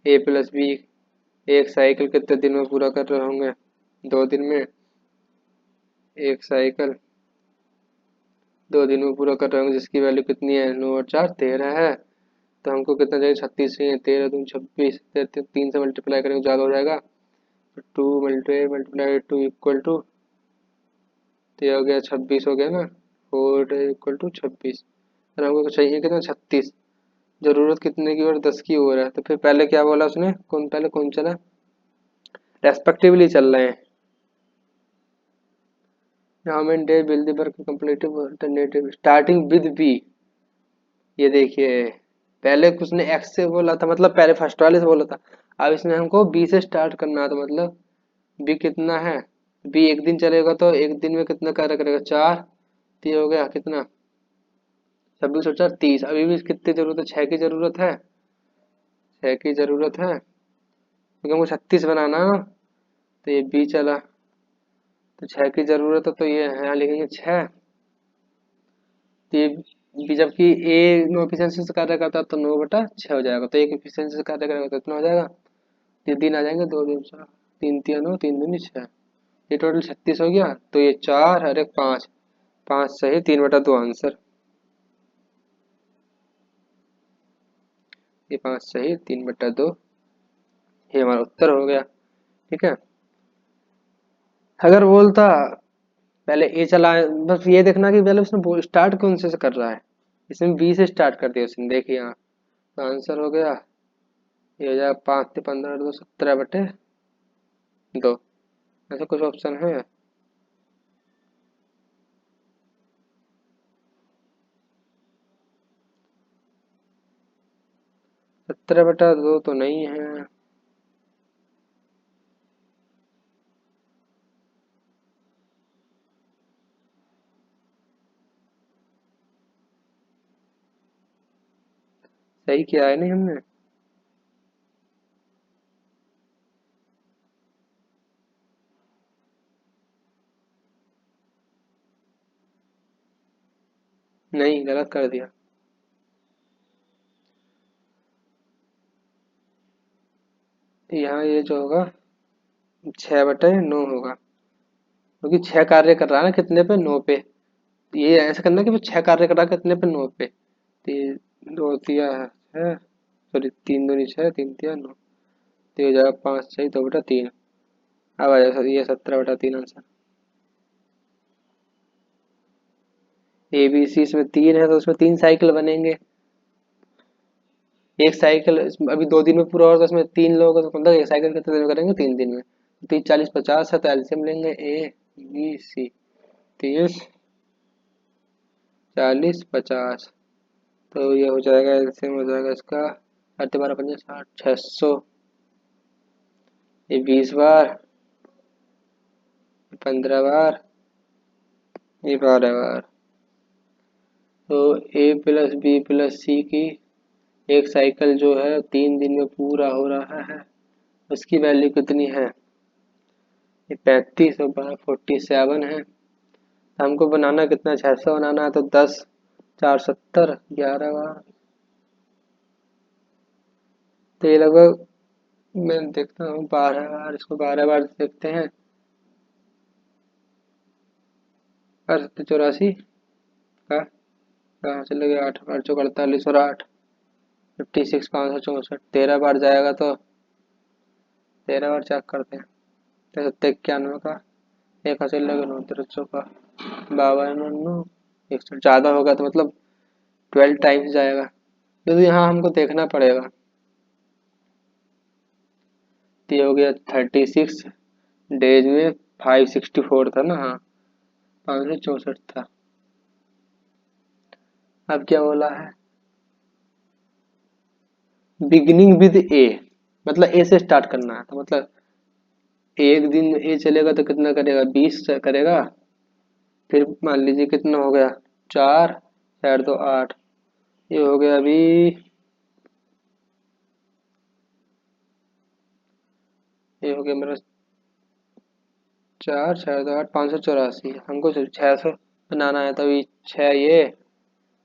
ए प्लस बी। एक साइकिल कितने दिन में पूरा कर रहे होंगे? 2 दिन में। एक साइकिल 2 दिन में पूरा कर रहे होंगे, जिसकी वैल्यू कितनी है? 9 और 4 13 है, तो हमको कितना चाहिए? 36 चाहिए। 13 दूनी 26, 3 से मल्टीप्लाई करेंगे ज़्यादा हो जाएगा, 2 मल्टीप्लाई 2 इक्वल टू, तो ये हो गया 26 हो गया ना, 4 इक्वल टू 26, और हमको चाहिए कितना? 36। जरूरत कितने की और 10 की हो रहा है, तो फिर पहले क्या बोला उसने, कौन पहले कौन चला? रेस्पेक्टिवली चल रहे हैं। How many days will the work complete if alternative starting with B. ये देखिए, पहले उसने एक्स से बोला था, मतलब पहले फर्स्ट वाले से बोला था, अब इसने हमको बी से स्टार्ट करना है, तो मतलब बी कितना है? बी एक दिन चलेगा तो एक दिन में कितना कार्य करेगा? 4, तो ये हो गया कितना? 26 और 4 30। अभी भी कितनी जरूरत है? 6 की जरूरत है, 6 की जरूरत है, क्योंकि हमको 36 बनाना है ना, तो ये बी चला, तो 6 की जरूरत है, तो ये यहाँ लिखेंगे 6। तो ये बी, जबकि ए नो एफिशिएंसी से कार्य करता है तो 9/6 हो जाएगा, तो एक एफिशिएंसी से कार्य करेगा तो इतना हो जाएगा। ये दिन आ जाएंगे, 2 दिन 4, 3 3 9, 3 दूनी 6, ये टोटल 36 हो गया, तो ये 4 और एक 5, 5 सही, 3/2 आंसर। ये 5 सही, 3/2, ये हमारा उत्तर हो गया। ठीक है, अगर बोलता पहले ए चला, बस ये देखना कि पहले उसने स्टार्ट कौन से कर रहा है, इसमें बी से स्टार्ट कर दिया उसने, देखिए यहाँ, तो आंसर हो गया, ये हो जाएगा 5 से 15 2 17/2। ऐसा कुछ ऑप्शन है? 17/2 तो नहीं है। सही किया है नहीं हमने? नहीं, गलत कर दिया। यहाँ ये जो होगा 6/9 होगा, क्योंकि 6 कार्य कर रहा है ना कितने पे? 9 पे। तो ये ऐसा करना कि वो 6 कार्य कर रहा है कितने पे? 9 पे। तो ये 2 तिया है, सॉरी 3 दूनी 6, 3 तिया 9, तो ये हो जाएगा 5 सही, 2/3। अब आ जाएगा ये 17/3 आंसर। ए बी सी इसमें 3 है, तो उसमें 3 साइकिल बनेंगे। एक साइकिल अभी 2 दिन में पूरा होगा, तो इसमें 3 लोग, तो मतलब एक साइकिल कितने दिन में करेंगे? 3 दिन में। 30 40 50 है, तो एलसीएम लेंगे ए बी सी, 30 40 50, तो ये हो जाएगा, एलसीएम हो जाएगा इसका 8 12 50 60, 600। ये 20 बार, 15 बार, ये 12 बार, तो ए प्लस बी प्लस सी की एक साइकिल जो है 3 दिन में पूरा हो रहा है, उसकी वैल्यू कितनी है? ये 35 और 47 है। हमको बनाना कितना? 600 बनाना है, तो 10 4 70, 11 बार, तो ये लगभग, मैं देखता हूँ 12 बार, इसको 12 बार देखते हैं। 84 का कहाँ चले गए? 8 8 चौक 48 और 8, 56 564, 13 बार जाएगा, तो 13 बार चेक करते हैं। तो 91 का एक हासिल लगे 9 13 का 52 100 ज़्यादा होगा, तो मतलब 12 टाइम्स जाएगा, तो यहाँ हमको देखना पड़ेगा। तो ये हो गया 36 डेज में 564 था ना, हाँ 564 था। अब क्या बोला है, बिगिनिंग विद ए, मतलब ए से स्टार्ट करना है, तो मतलब एक दिन ए चलेगा तो कितना करेगा, 20 करेगा। फिर मान लीजिए कितना हो गया, 4 4 तो 8, ये हो गया अभी, ये हो गया मेरा 4 4 तो 8, 584। हमको सिर्फ 600 बनाना है, तो अभी 6 ये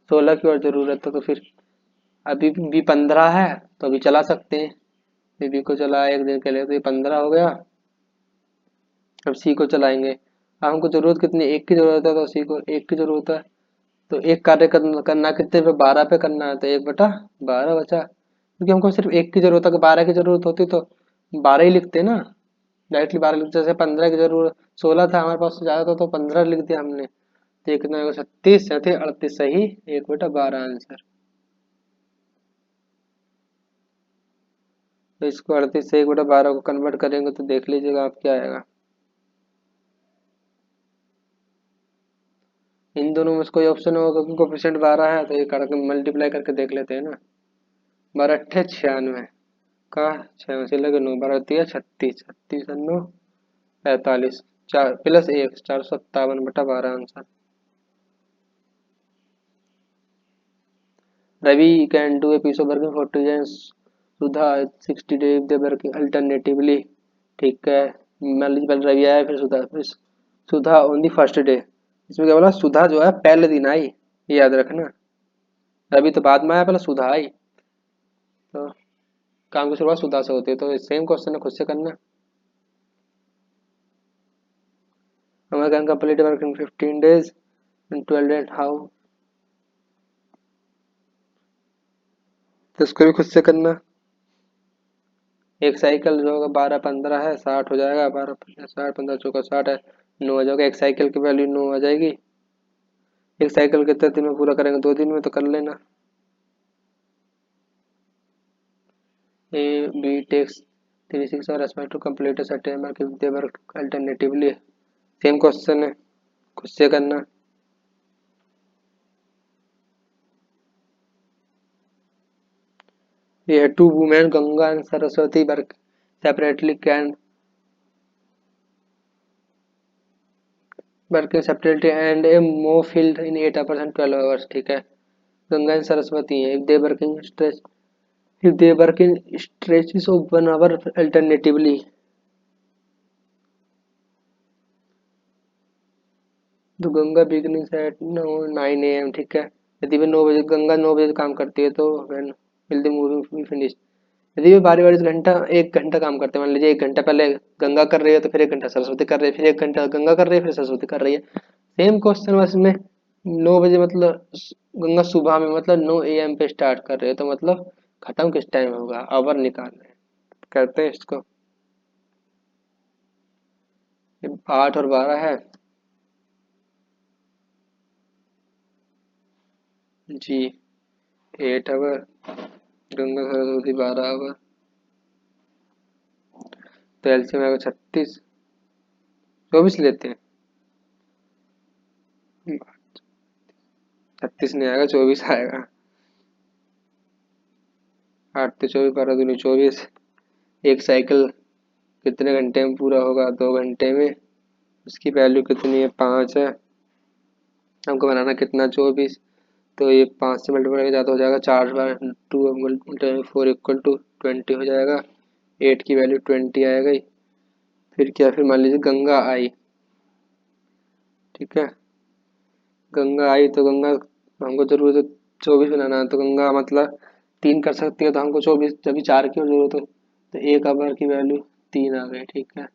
16 की और ज़रूरत है, तो फिर अभी भी 15 है, तो अभी चला सकते हैं। बीबी को चला एक दिन के लिए, तो ये 15 हो गया। अब सी को चलाएंगे। अब हमको जरूरत कितनी, एक की जरूरत है, तो सी को एक की जरूरत है। तो एक कार्य करना कितने पे, 12 पे करना है, तो 1/12 बचा, क्योंकि हमको सिर्फ एक की जरूरत है। अगर 12 की जरूरत होती तो 12 ही लिखते ना, डायरेक्टली 12 लिखते। जैसे 15 की जरूरत, 16 था हमारे पास ज्यादा था, तो 15 लिख दिया हमने। तो ये कितना होगा, 36 या फिर 38 सही, 1/12 आंसर। तो इसको 38 से 1/12 को कन्वर्ट करेंगे तो देख लीजिएगा आप क्या आएगा। इन दोनों में से कोई ऑप्शन होगा, क्योंकि कोफिशिएंट 12 है, तो ये करके मल्टीप्लाई करके देख लेते हैं ना। 12 अट्ठे 96 का 6 से लगे 9, 12 दिया 36, 36 और 9 45, 4 plus 1 457/12 answer. Ravi can do a piece of work in 40 days, Sudha 60 days they working alternatively. ठीक है, मान लीजिए पहले रवि आया, फिर सुधा, फिर सुधा ऑन दी फर्स्ट डे। इसमें क्या बोला, सुधा जो है पहले दिन आई, ये याद रखना। रवि तो बाद में आया, पहले सुधा आई। तो काम की शुरुआत सुधा से होती है, तो सेम क्वेश्चन है, खुद से करना। हमारे can complete work in 15 days in 12 days how, तो इसको भी खुद से करना। एक साइकिल जो होगा 12 15 है, 60 हो जाएगा, 12 15 चौका 60 है, 9 हो जाएगा। एक साइकिल की वैल्यू 9 आ जाएगी। एक साइकिल कितने दिन में पूरा करेंगे, 2 दिन में, तो कर लेना। ए बी टेक्स 36 और aspire to complete a certain mark if they work alternatively. Same question है, खुद से करना। ये है two women Ganga and Saraswati work separately can working separately and a mow field in 8% 12 hours. ठीक है, गंगा एंड सरस्वती है, if they working stretch, if they work in stretches of 1 hour alternatively, तो गंगा बिगनिंग एट 9 AM। ठीक है, यदि वे 9 बजे, गंगा 9 बजे काम करती है, तो when will the movie finish. यदि वे बारी बारी से घंटा 1 घंटा काम करते हैं, मान लीजिए 1 घंटा पहले गंगा कर रही है, तो फिर 1 घंटा सरस्वती कर रही है, फिर 1 घंटा गंगा कर रही है, फिर सरस्वती कर रही है। सेम क्वेश्चन बस में 9 बजे मतलब गंगा सुबह में, मतलब 9 AM पे स्टार्ट कर रहे हैं, तो मतलब खत्म किस टाइम होगा, आवर निकाल रहे हैं। करते हैं इसको। 8 और 12 है जी, 8 आवर, गंगा सरस्वती 12 आवर, तो एलसीएम आएगा 36, 24 लेते हैं। 36 नहीं आएगा, 24 आएगा। 8 तो 24, 12 दूनी 24। एक साइकिल कितने घंटे में पूरा होगा, 2 घंटे में। उसकी वैल्यू कितनी है, 5 है। हमको बनाना कितना, 24। तो ये 5 से मल्टीप्लाई ज़्यादा हो जाएगा, 4 बार 2 4 हो जाएगा। 8 की वैल्यू 20 आ गई। फिर क्या, फिर मान लीजिए गंगा आई। ठीक है, गंगा आई तो गंगा हमको जरूरत है 24 बनाना है, तो गंगा मतलब 3 कर सकती है, तो हमको 24, जब भी 4 की जरूरत है, तो 1 आवर की वैल्यू 3 आ गई। ठीक है,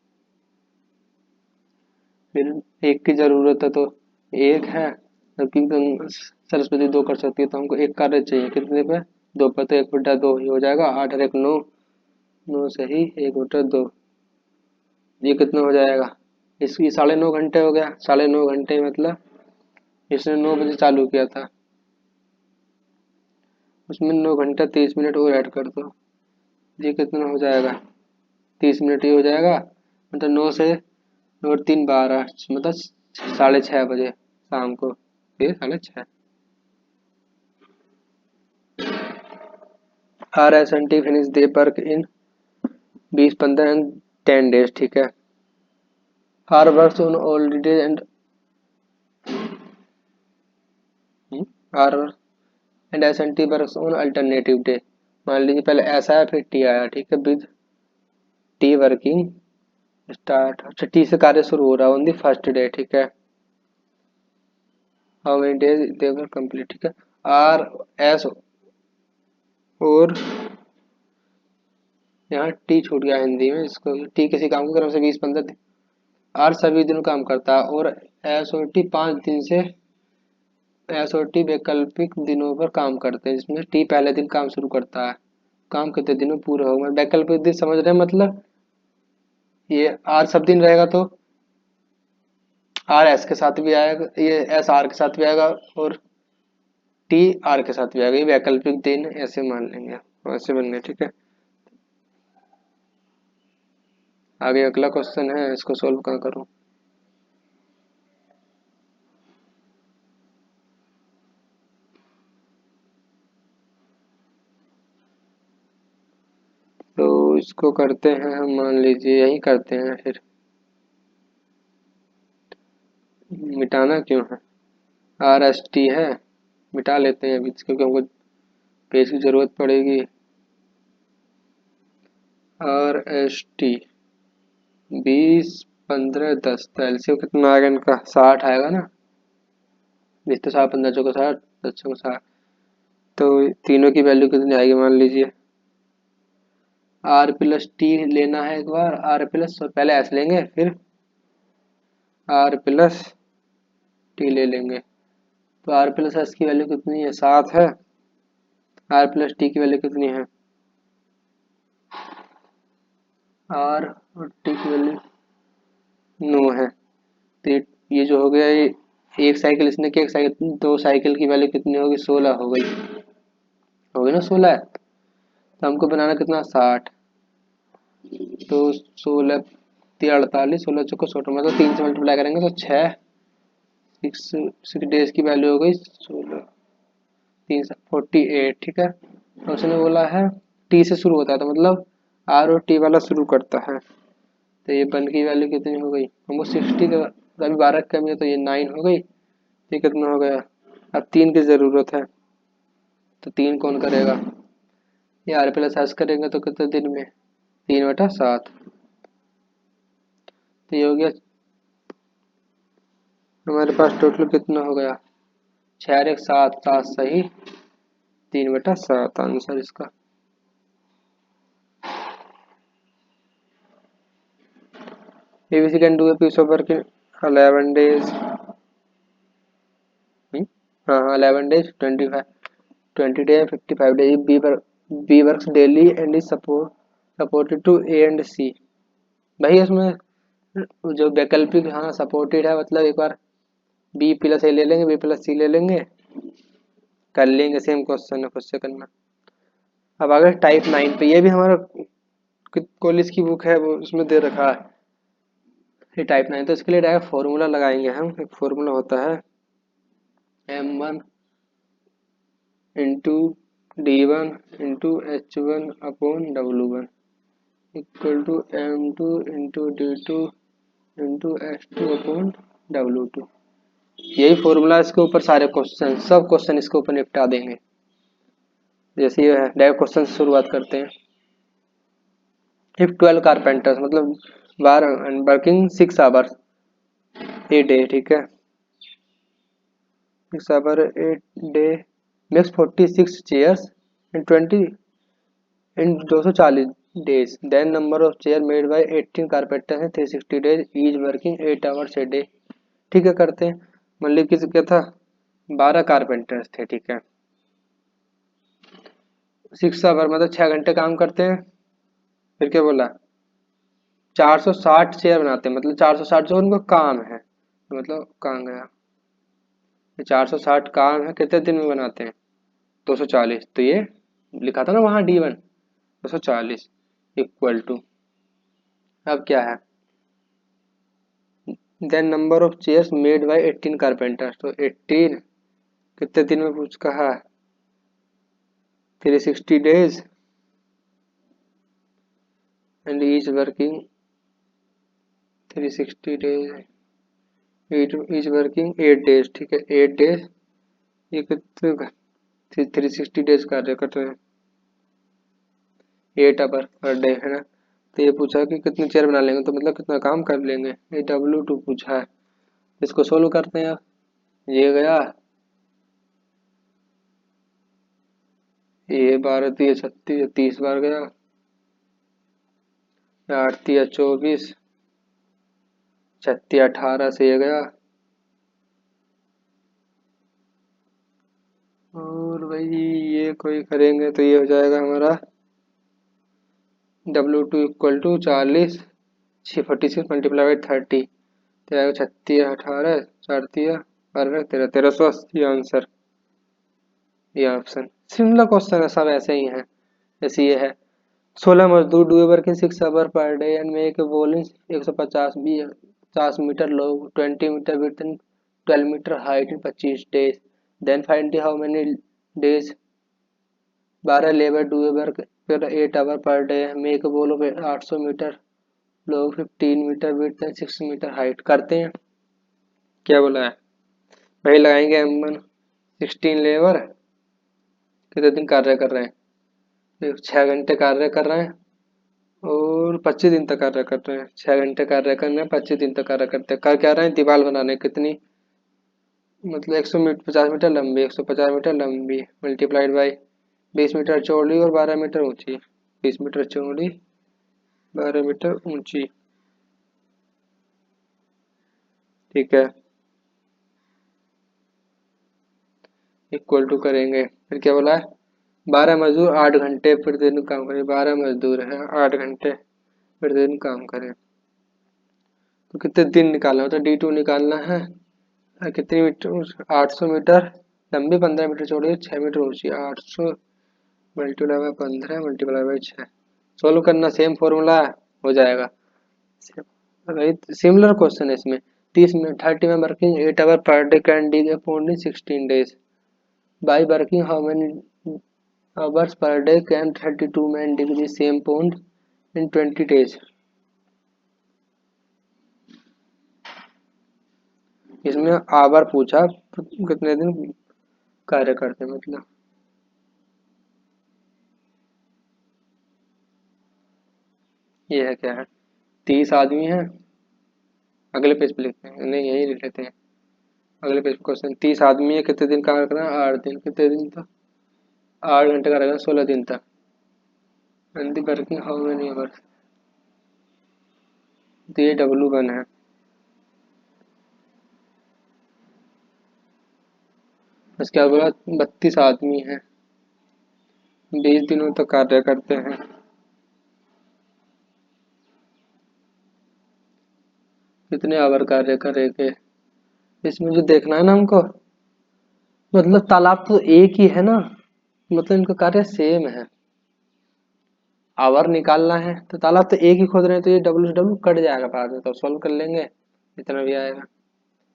फिर 1 की जरूरत है, तो 1 है, जबकि सरस्वती 2 कर सकती है, तो हमको 1 कार्य चाहिए, कितने पे, 2 पे, तो 1/2 ही हो जाएगा। 8 और 1 9, 9 सही, 1/2। ये कितना हो जाएगा, इसकी 9.5 घंटे हो गया। 9.5 घंटे मतलब इसने 9 बजे चालू किया था, उसमें 9 घंटा 30 मिनट और ऐड कर दो, ये कितना हो जाएगा, 30 मिनट ही हो जाएगा। मतलब 9 से 9 और 3 12, मतलब 6:30 बजे शाम को, फिर 6:30। RSNT finish the work in 20 15 and 10 days, ठीक है। R works on all days and R and SNT works on alternative day. मान लीजिए पहले ऐसा है फिर टी आया, ठीक है, विद टी वर्किंग स्टार्ट। अच्छा, टी से कार्य शुरू हो रहा है ऑन दी फर्स्ट डे, ठीक है। How many days they were complete, ठीक है। आर एस और यहाँ टी छूट गया हिंदी में, इसको टी किसी काम को क्रम से 20 15 दिन, आर सभी दिन काम करता है, और एस और टी 5 दिन से, एस और टी वैकल्पिक दिनों पर काम करते हैं, जिसमें टी पहले दिन काम शुरू करता है, काम कितने दिनों पूरे होगा। वैकल्पिक दिन समझ रहे हैं, मतलब ये आर सब दिन रहेगा तो आर एस के साथ भी आएगा, ये एस आर के साथ भी आएगा, और टी आर के साथ भी आएगा। ये वैकल्पिक दिन ऐसे मान लेंगे, ऐसे बन गए, ठीक है। आगे अगला क्वेश्चन है, इसको सोल्व कहाँ करूँ। तो इसको करते हैं हम, मान लीजिए यही करते हैं, फिर मिटाना क्यों है, आर एस टी है, मिटा लेते हैं अभी क्योंकि हमको पेज की जरूरत पड़ेगी। आर एस टी 20 15 10, तो एलसीएम कितना आएगा इनका, 60 आएगा ना। 20 तो 60, 15 चौको 60, 10 चौको 60, तो तीनों की वैल्यू कितनी आएगी, मान लीजिए आर प्लस टी लेना है एक बार, आर प्लस, पहले एस लेंगे फिर आर प्लस टी ले लेंगे। तो आर प्लस एस की वैल्यू कितनी है, 7 है। आर प्लस टी की वैल्यू कितनी है, आर और टी की वैल्यू 9 है। तो ये जो हो गया, ये एक साइकिल इसने किया, एक साइकिल, 2 साइकिल की वैल्यू कितनी होगी, 16 हो गई, हो गई ना 16। तो हमको बनाना कितना, 60। तो 16 48, 16 चौको 60, मतलब 3 से मल्टीप्लाई करेंगे तो 6, 6 डेज की वैल्यू हो गई 16, 3 48, ठीक है। और उसने बोला है टी से शुरू होता है, तो मतलब आर और टी वाला शुरू करता है। तो ये वन की वैल्यू कितनी हो गई, हमको 60 का अभी 12 कमी है, तो ये 9 हो गई। ये कितना हो गया, अब 3 की ज़रूरत है, तो 3 कौन करेगा, ये आर प्लस एस करेंगे, तो कितने दिन में, 3/7। तो ये हो गया हमारे पास टोटल कितना हो गया, 6 और 1 7, 7 सही, 3/7 आंसर इसका। ABC can do a piece of work in 11 days, हाँ 11 days 20 day 55 days, B works daily and is supported to A and C। भाई उसमें जो वैकल्पिक, हाँ सपोर्टेड है, मतलब एक बार बी प्लस ए ले लेंगे, बी प्लस सी ले लेंगे, कर लेंगे, सेम क्वेश्चन है, खुद से करना। अब आगे टाइप 9 पे, ये भी हमारा कॉलेज की बुक है, वो उसमें दे रखा है ये टाइप 9। तो इसके लिए डायरेक्ट फॉर्मूला लगाएंगे हम, एक फॉर्मूला होता है M1 into D1 into H1 upon W1 equal to M2 into D2 into H2 upon W2। यही फॉर्मूला, इसके ऊपर सारे क्वेश्चन, सब क्वेश्चन इसके ऊपर निपटा देंगे। जैसे ये है, डायरेक्ट क्वेश्चन से शुरुआत करते हैं। इफ 12 कारपेंटर्स, मतलब 12 वर्किंग 6 आवर्स ए डे, ठीक है, 6 hour a day makes 46 chairs in 20 in 240 days, then number of chair made by 18 carpenters है 360 days, each working 8 hours a day. ठीक है, करते हैं। मतलब किस क्या था, 12 कारपेंटर्स थे, ठीक है, 6 आवर मतलब 6 घंटे काम करते हैं। फिर क्या बोला, 460 चेयर बनाते हैं, मतलब 460 जो उनको काम है, मतलब कहाँ गया, 460 काम है, कितने दिन में बनाते हैं, 240, तो ये लिखा था ना वहाँ D1 240 इक्वल टू, अब क्या है, then number of chairs made by 18 carpenters, तो 18 कितने दिन में पूछ कहा, 360 days and each working 360 days, each working 8 days, ठीक है 8 days, ये कितने 360 डेज कार्य कर रहे हैं, 8 आवर पर डे है ना, तो ये पूछा कि कितनी चेयर बना लेंगे, तो मतलब कितना काम कर लेंगे, ये W2 पूछा है, इसको सोल्व करते हैं। ये गया, ये 12 3 36 30 बार गया, 8 3 24 36 18 से ये गया, और भाई ये कोई करेंगे तो ये हो जाएगा हमारा W2 equal to 40 46 multiply by 30, तो आएगा 36 18 4 12 13 1380 आंसर, ये ऑप्शन। सिमिलर क्वेश्चन है, सब ऐसे ही हैं जैसे ये है। 16 मजदूर do working 6 hour per day and make volume 150 50 metre long 20 metre width and 12 metre height in 25 days, then find how many days. 12 labour do work फिर 8 hour per day, make wall of 800 metre long 15 metre width and 6 metre height. करते हैं, क्या बोला है भाई, लगाएंगे M1। 16 labour कितने दिन कार्य कर रहे हैं, 6 घंटे कार्य कर रहे हैं और 25 दिन तक कार्य कर रहे हैं, 6 घंटे कार्य करने हैं, 25 दिन तक कार्य करते हैं। कर क्या रहे हैं, दीवार बनाने, कितनी मतलब 100 मीटर 50 मीटर लंबी, 150 मीटर लंबी मल्टीप्लाइड बाई 20 मीटर चौड़ी और 12 मीटर ऊंची, 20 मीटर चौड़ी 12 मीटर ऊंची, ठीक है इक्वल टू करेंगे, फिर क्या बोला है 12 मजदूर 8 घंटे प्रतिदिन काम करें, 12 मजदूर है 8 घंटे प्रतिदिन काम करें, तो कितने दिन निकालना होता है, D2 निकालना है। कितनी मीटर, 800 मीटर लंबी 15 मीटर चौड़ी 6 मीटर ऊंची, 800 multiply by 15 multiply by 6, solve करना सेम फॉर्मूला हो जाएगा। सिमिलर क्वेश्चन है इसमें, 30 मिनट 30 में working 8 hour per day can dig a pond 16 days, by working how many hours per day can 32 man dig the same pond in 20 days। इसमें hour पूछा तो कितने दिन कार्य करते हैं, मतलब ये है क्या है, 30 आदमी हैं, अगले पेज पे लिखते हैं, नहीं यही लिख लेते हैं, अगले पेज पे क्वेश्चन, 30 आदमी है कितने दिन कार्य करना है, 8 दिन, कितने दिन तक 8 घंटे कार्य करना 16 दिन तक, and the working how many hours, तो ये W1 है। इसके बाद बोला 32 आदमी हैं 20 दिनों तक कार्य करते हैं, कितने आवर कार्य करेंगे, इसमें जो देखना है ना हमको, मतलब तालाब तो एक ही है ना, मतलब इनका कार्य सेम है, आवर निकालना है तो तालाब तो एक ही खोद रहे हैं, तो ये W से W कट जाएगा बाद में, तो सॉल्व कर लेंगे, इतना भी आएगा,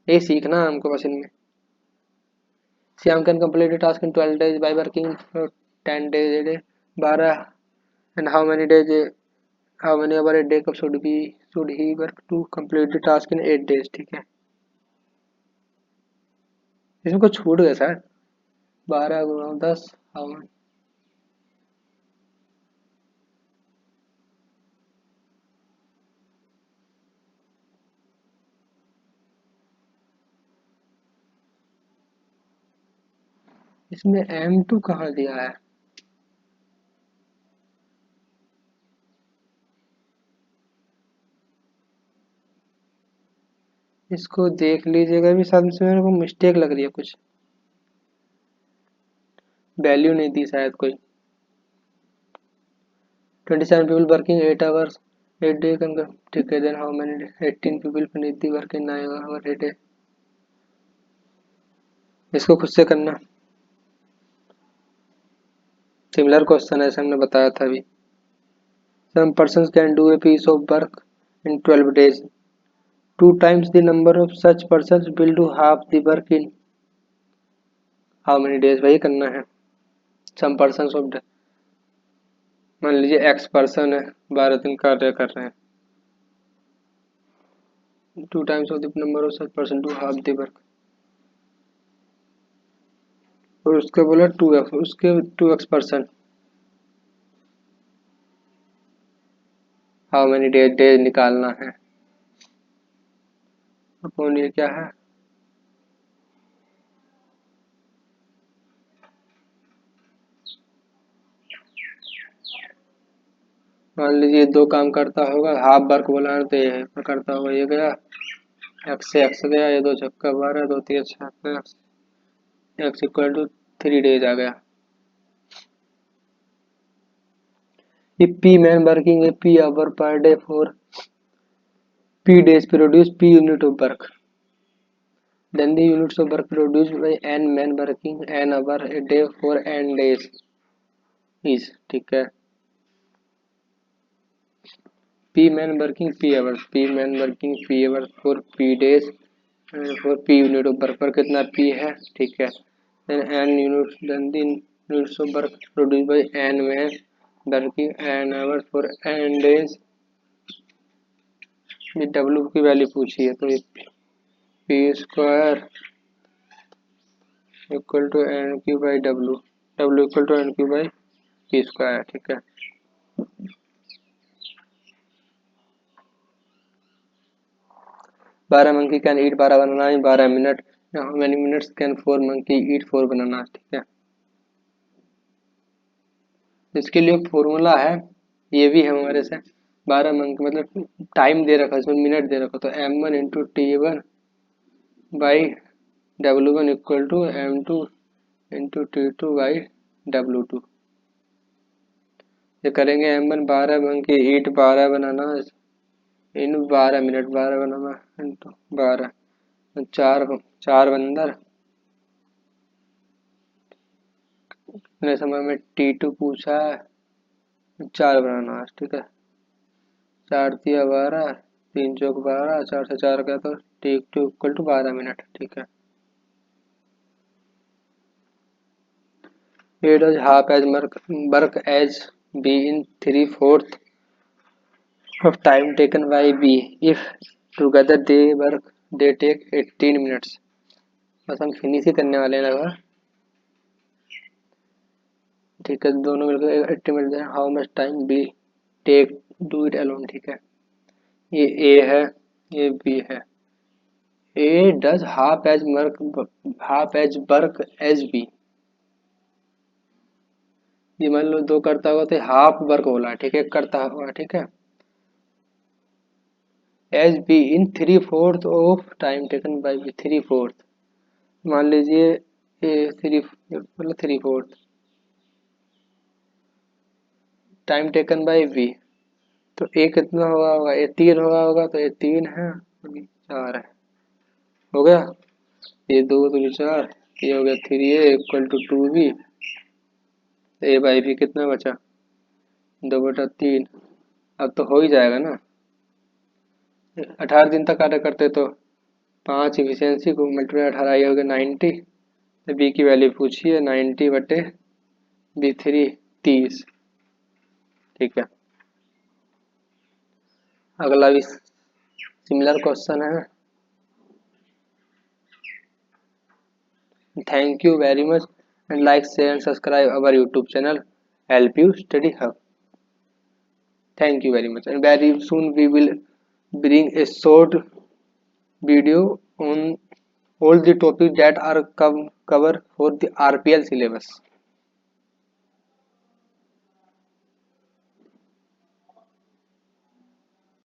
ये सीखना है हमको बस इनमें। Shyam can complete the task in 12 days by working 10 days a day, 12 and how many days, how many hour a day कब should he work to complete the task in 8 days, ठीक है इसमें कुछ छूट गया सर, 12 गुणा 10 हाउ, इसमें M2 कहाँ दिया है, इसको देख लीजिएगा भी, साथ में मेरे को मिस्टेक लग रही है कुछ, वैल्यू नहीं दी शायद कोई। 27 people working 8 hours a day can, ठीक है then how many 18 people finish the work in 9 hours a day, इसको खुद से करना, सिमिलर क्वेश्चन है, हमने बताया था अभी। Some person can do a piece of work in 12 days, 2 times the number of such persons will do half the work in how many days, वही करना है। सम पर्सन ऑफ, मान लीजिए एक्स पर्सन है, 12 दिन कार्य कर रहे हैं, 2 times of the number of such person do half the work, और उसके बोला 2x, उसके 2x person how many days, days निकालना है। अपॉन ये क्या है, मान लीजिए 2 काम करता होगा, हाफ वर्क बोला है तो ये करता होगा, ये गया एक्स से एक्स गया, ये 2 छक्का 12, 2 3 एक्स इक्वल टू 3 days आ गया। If P man working a P hour per day for P days produce P unit of work, then the units of work produced by N man working N hour a day for N days is, ठीक है। P man working P hours, P man working P hours for P days for P unit of work पर कितना P है, ठीक है। Then N units, then the units of work produced by N man working N hours for N days, ये W की value पूछी है तो ये P square equal to N Q by W, W equal to N Q by P square, ठीक है। 12 monkey can eat 12 banana है 12 minute, how many minutes can 4 monkey eat 4 banana, ठीक है। इसके लिए फॉर्मूला है, ये भी है हमारे से, 12 मंकी मतलब टाइम दे रखा है इसमें, मिनट दे रखा, तो m1 into T1 by W1 equal to M2 into T2 by W2। ये करेंगे m1 12 monkey eat 12 banana in 12 minute, 12 banana into 12, चार चार बंदर कितने समय में T2 पूछा है, 4 बनाना है, ठीक है। 4 तिया 12, 3 चौक 12, 4 से 4 गया तो T2 इक्वल टू 12 मिनट, ठीक है। A does half as work as B in 3/4 of time taken by B if together they take 18 minutes। बस हम फिनिश ही करने वाले हैं लगभग, ठीक है। दोनों मिलकर 80 minute, how much time be take do it alone, ठीक है। ये ए है, ये बी है। A does half as work as B, ये मान लो 2 करता होगा तो हाफ वर्क बोला, ठीक है, करता होगा, ठीक है। As B in 3/4 of time taken by B, 3/4 मान लीजिए, ए 3 मतलब 3/4 टाइम टेकन बाई बी, तो ए कितना हुआ होगा, ए 3 हुआ होगा, तो ए 3 है, 4 है, हो गया। ये 2 2 4, ये हो गया 3a equal to 2b, A by B कितना बचा, 2/3। अब तो हो ही जाएगा ना, 18 दिन तक कार्य करते तो 5 इफिशियंसी को मल्टीप्लाई 18, ये हो गया 90, तो बी की वैल्यू पूछी है 90/B3 30, ठीक है। अगला भी सिमिलर क्वेश्चन है। Thank you very much and like share and subscribe our YouTube channel help you study hub. Thank you very much, and very soon we will bring a short video on all the topics that are covered for the RPL syllabus.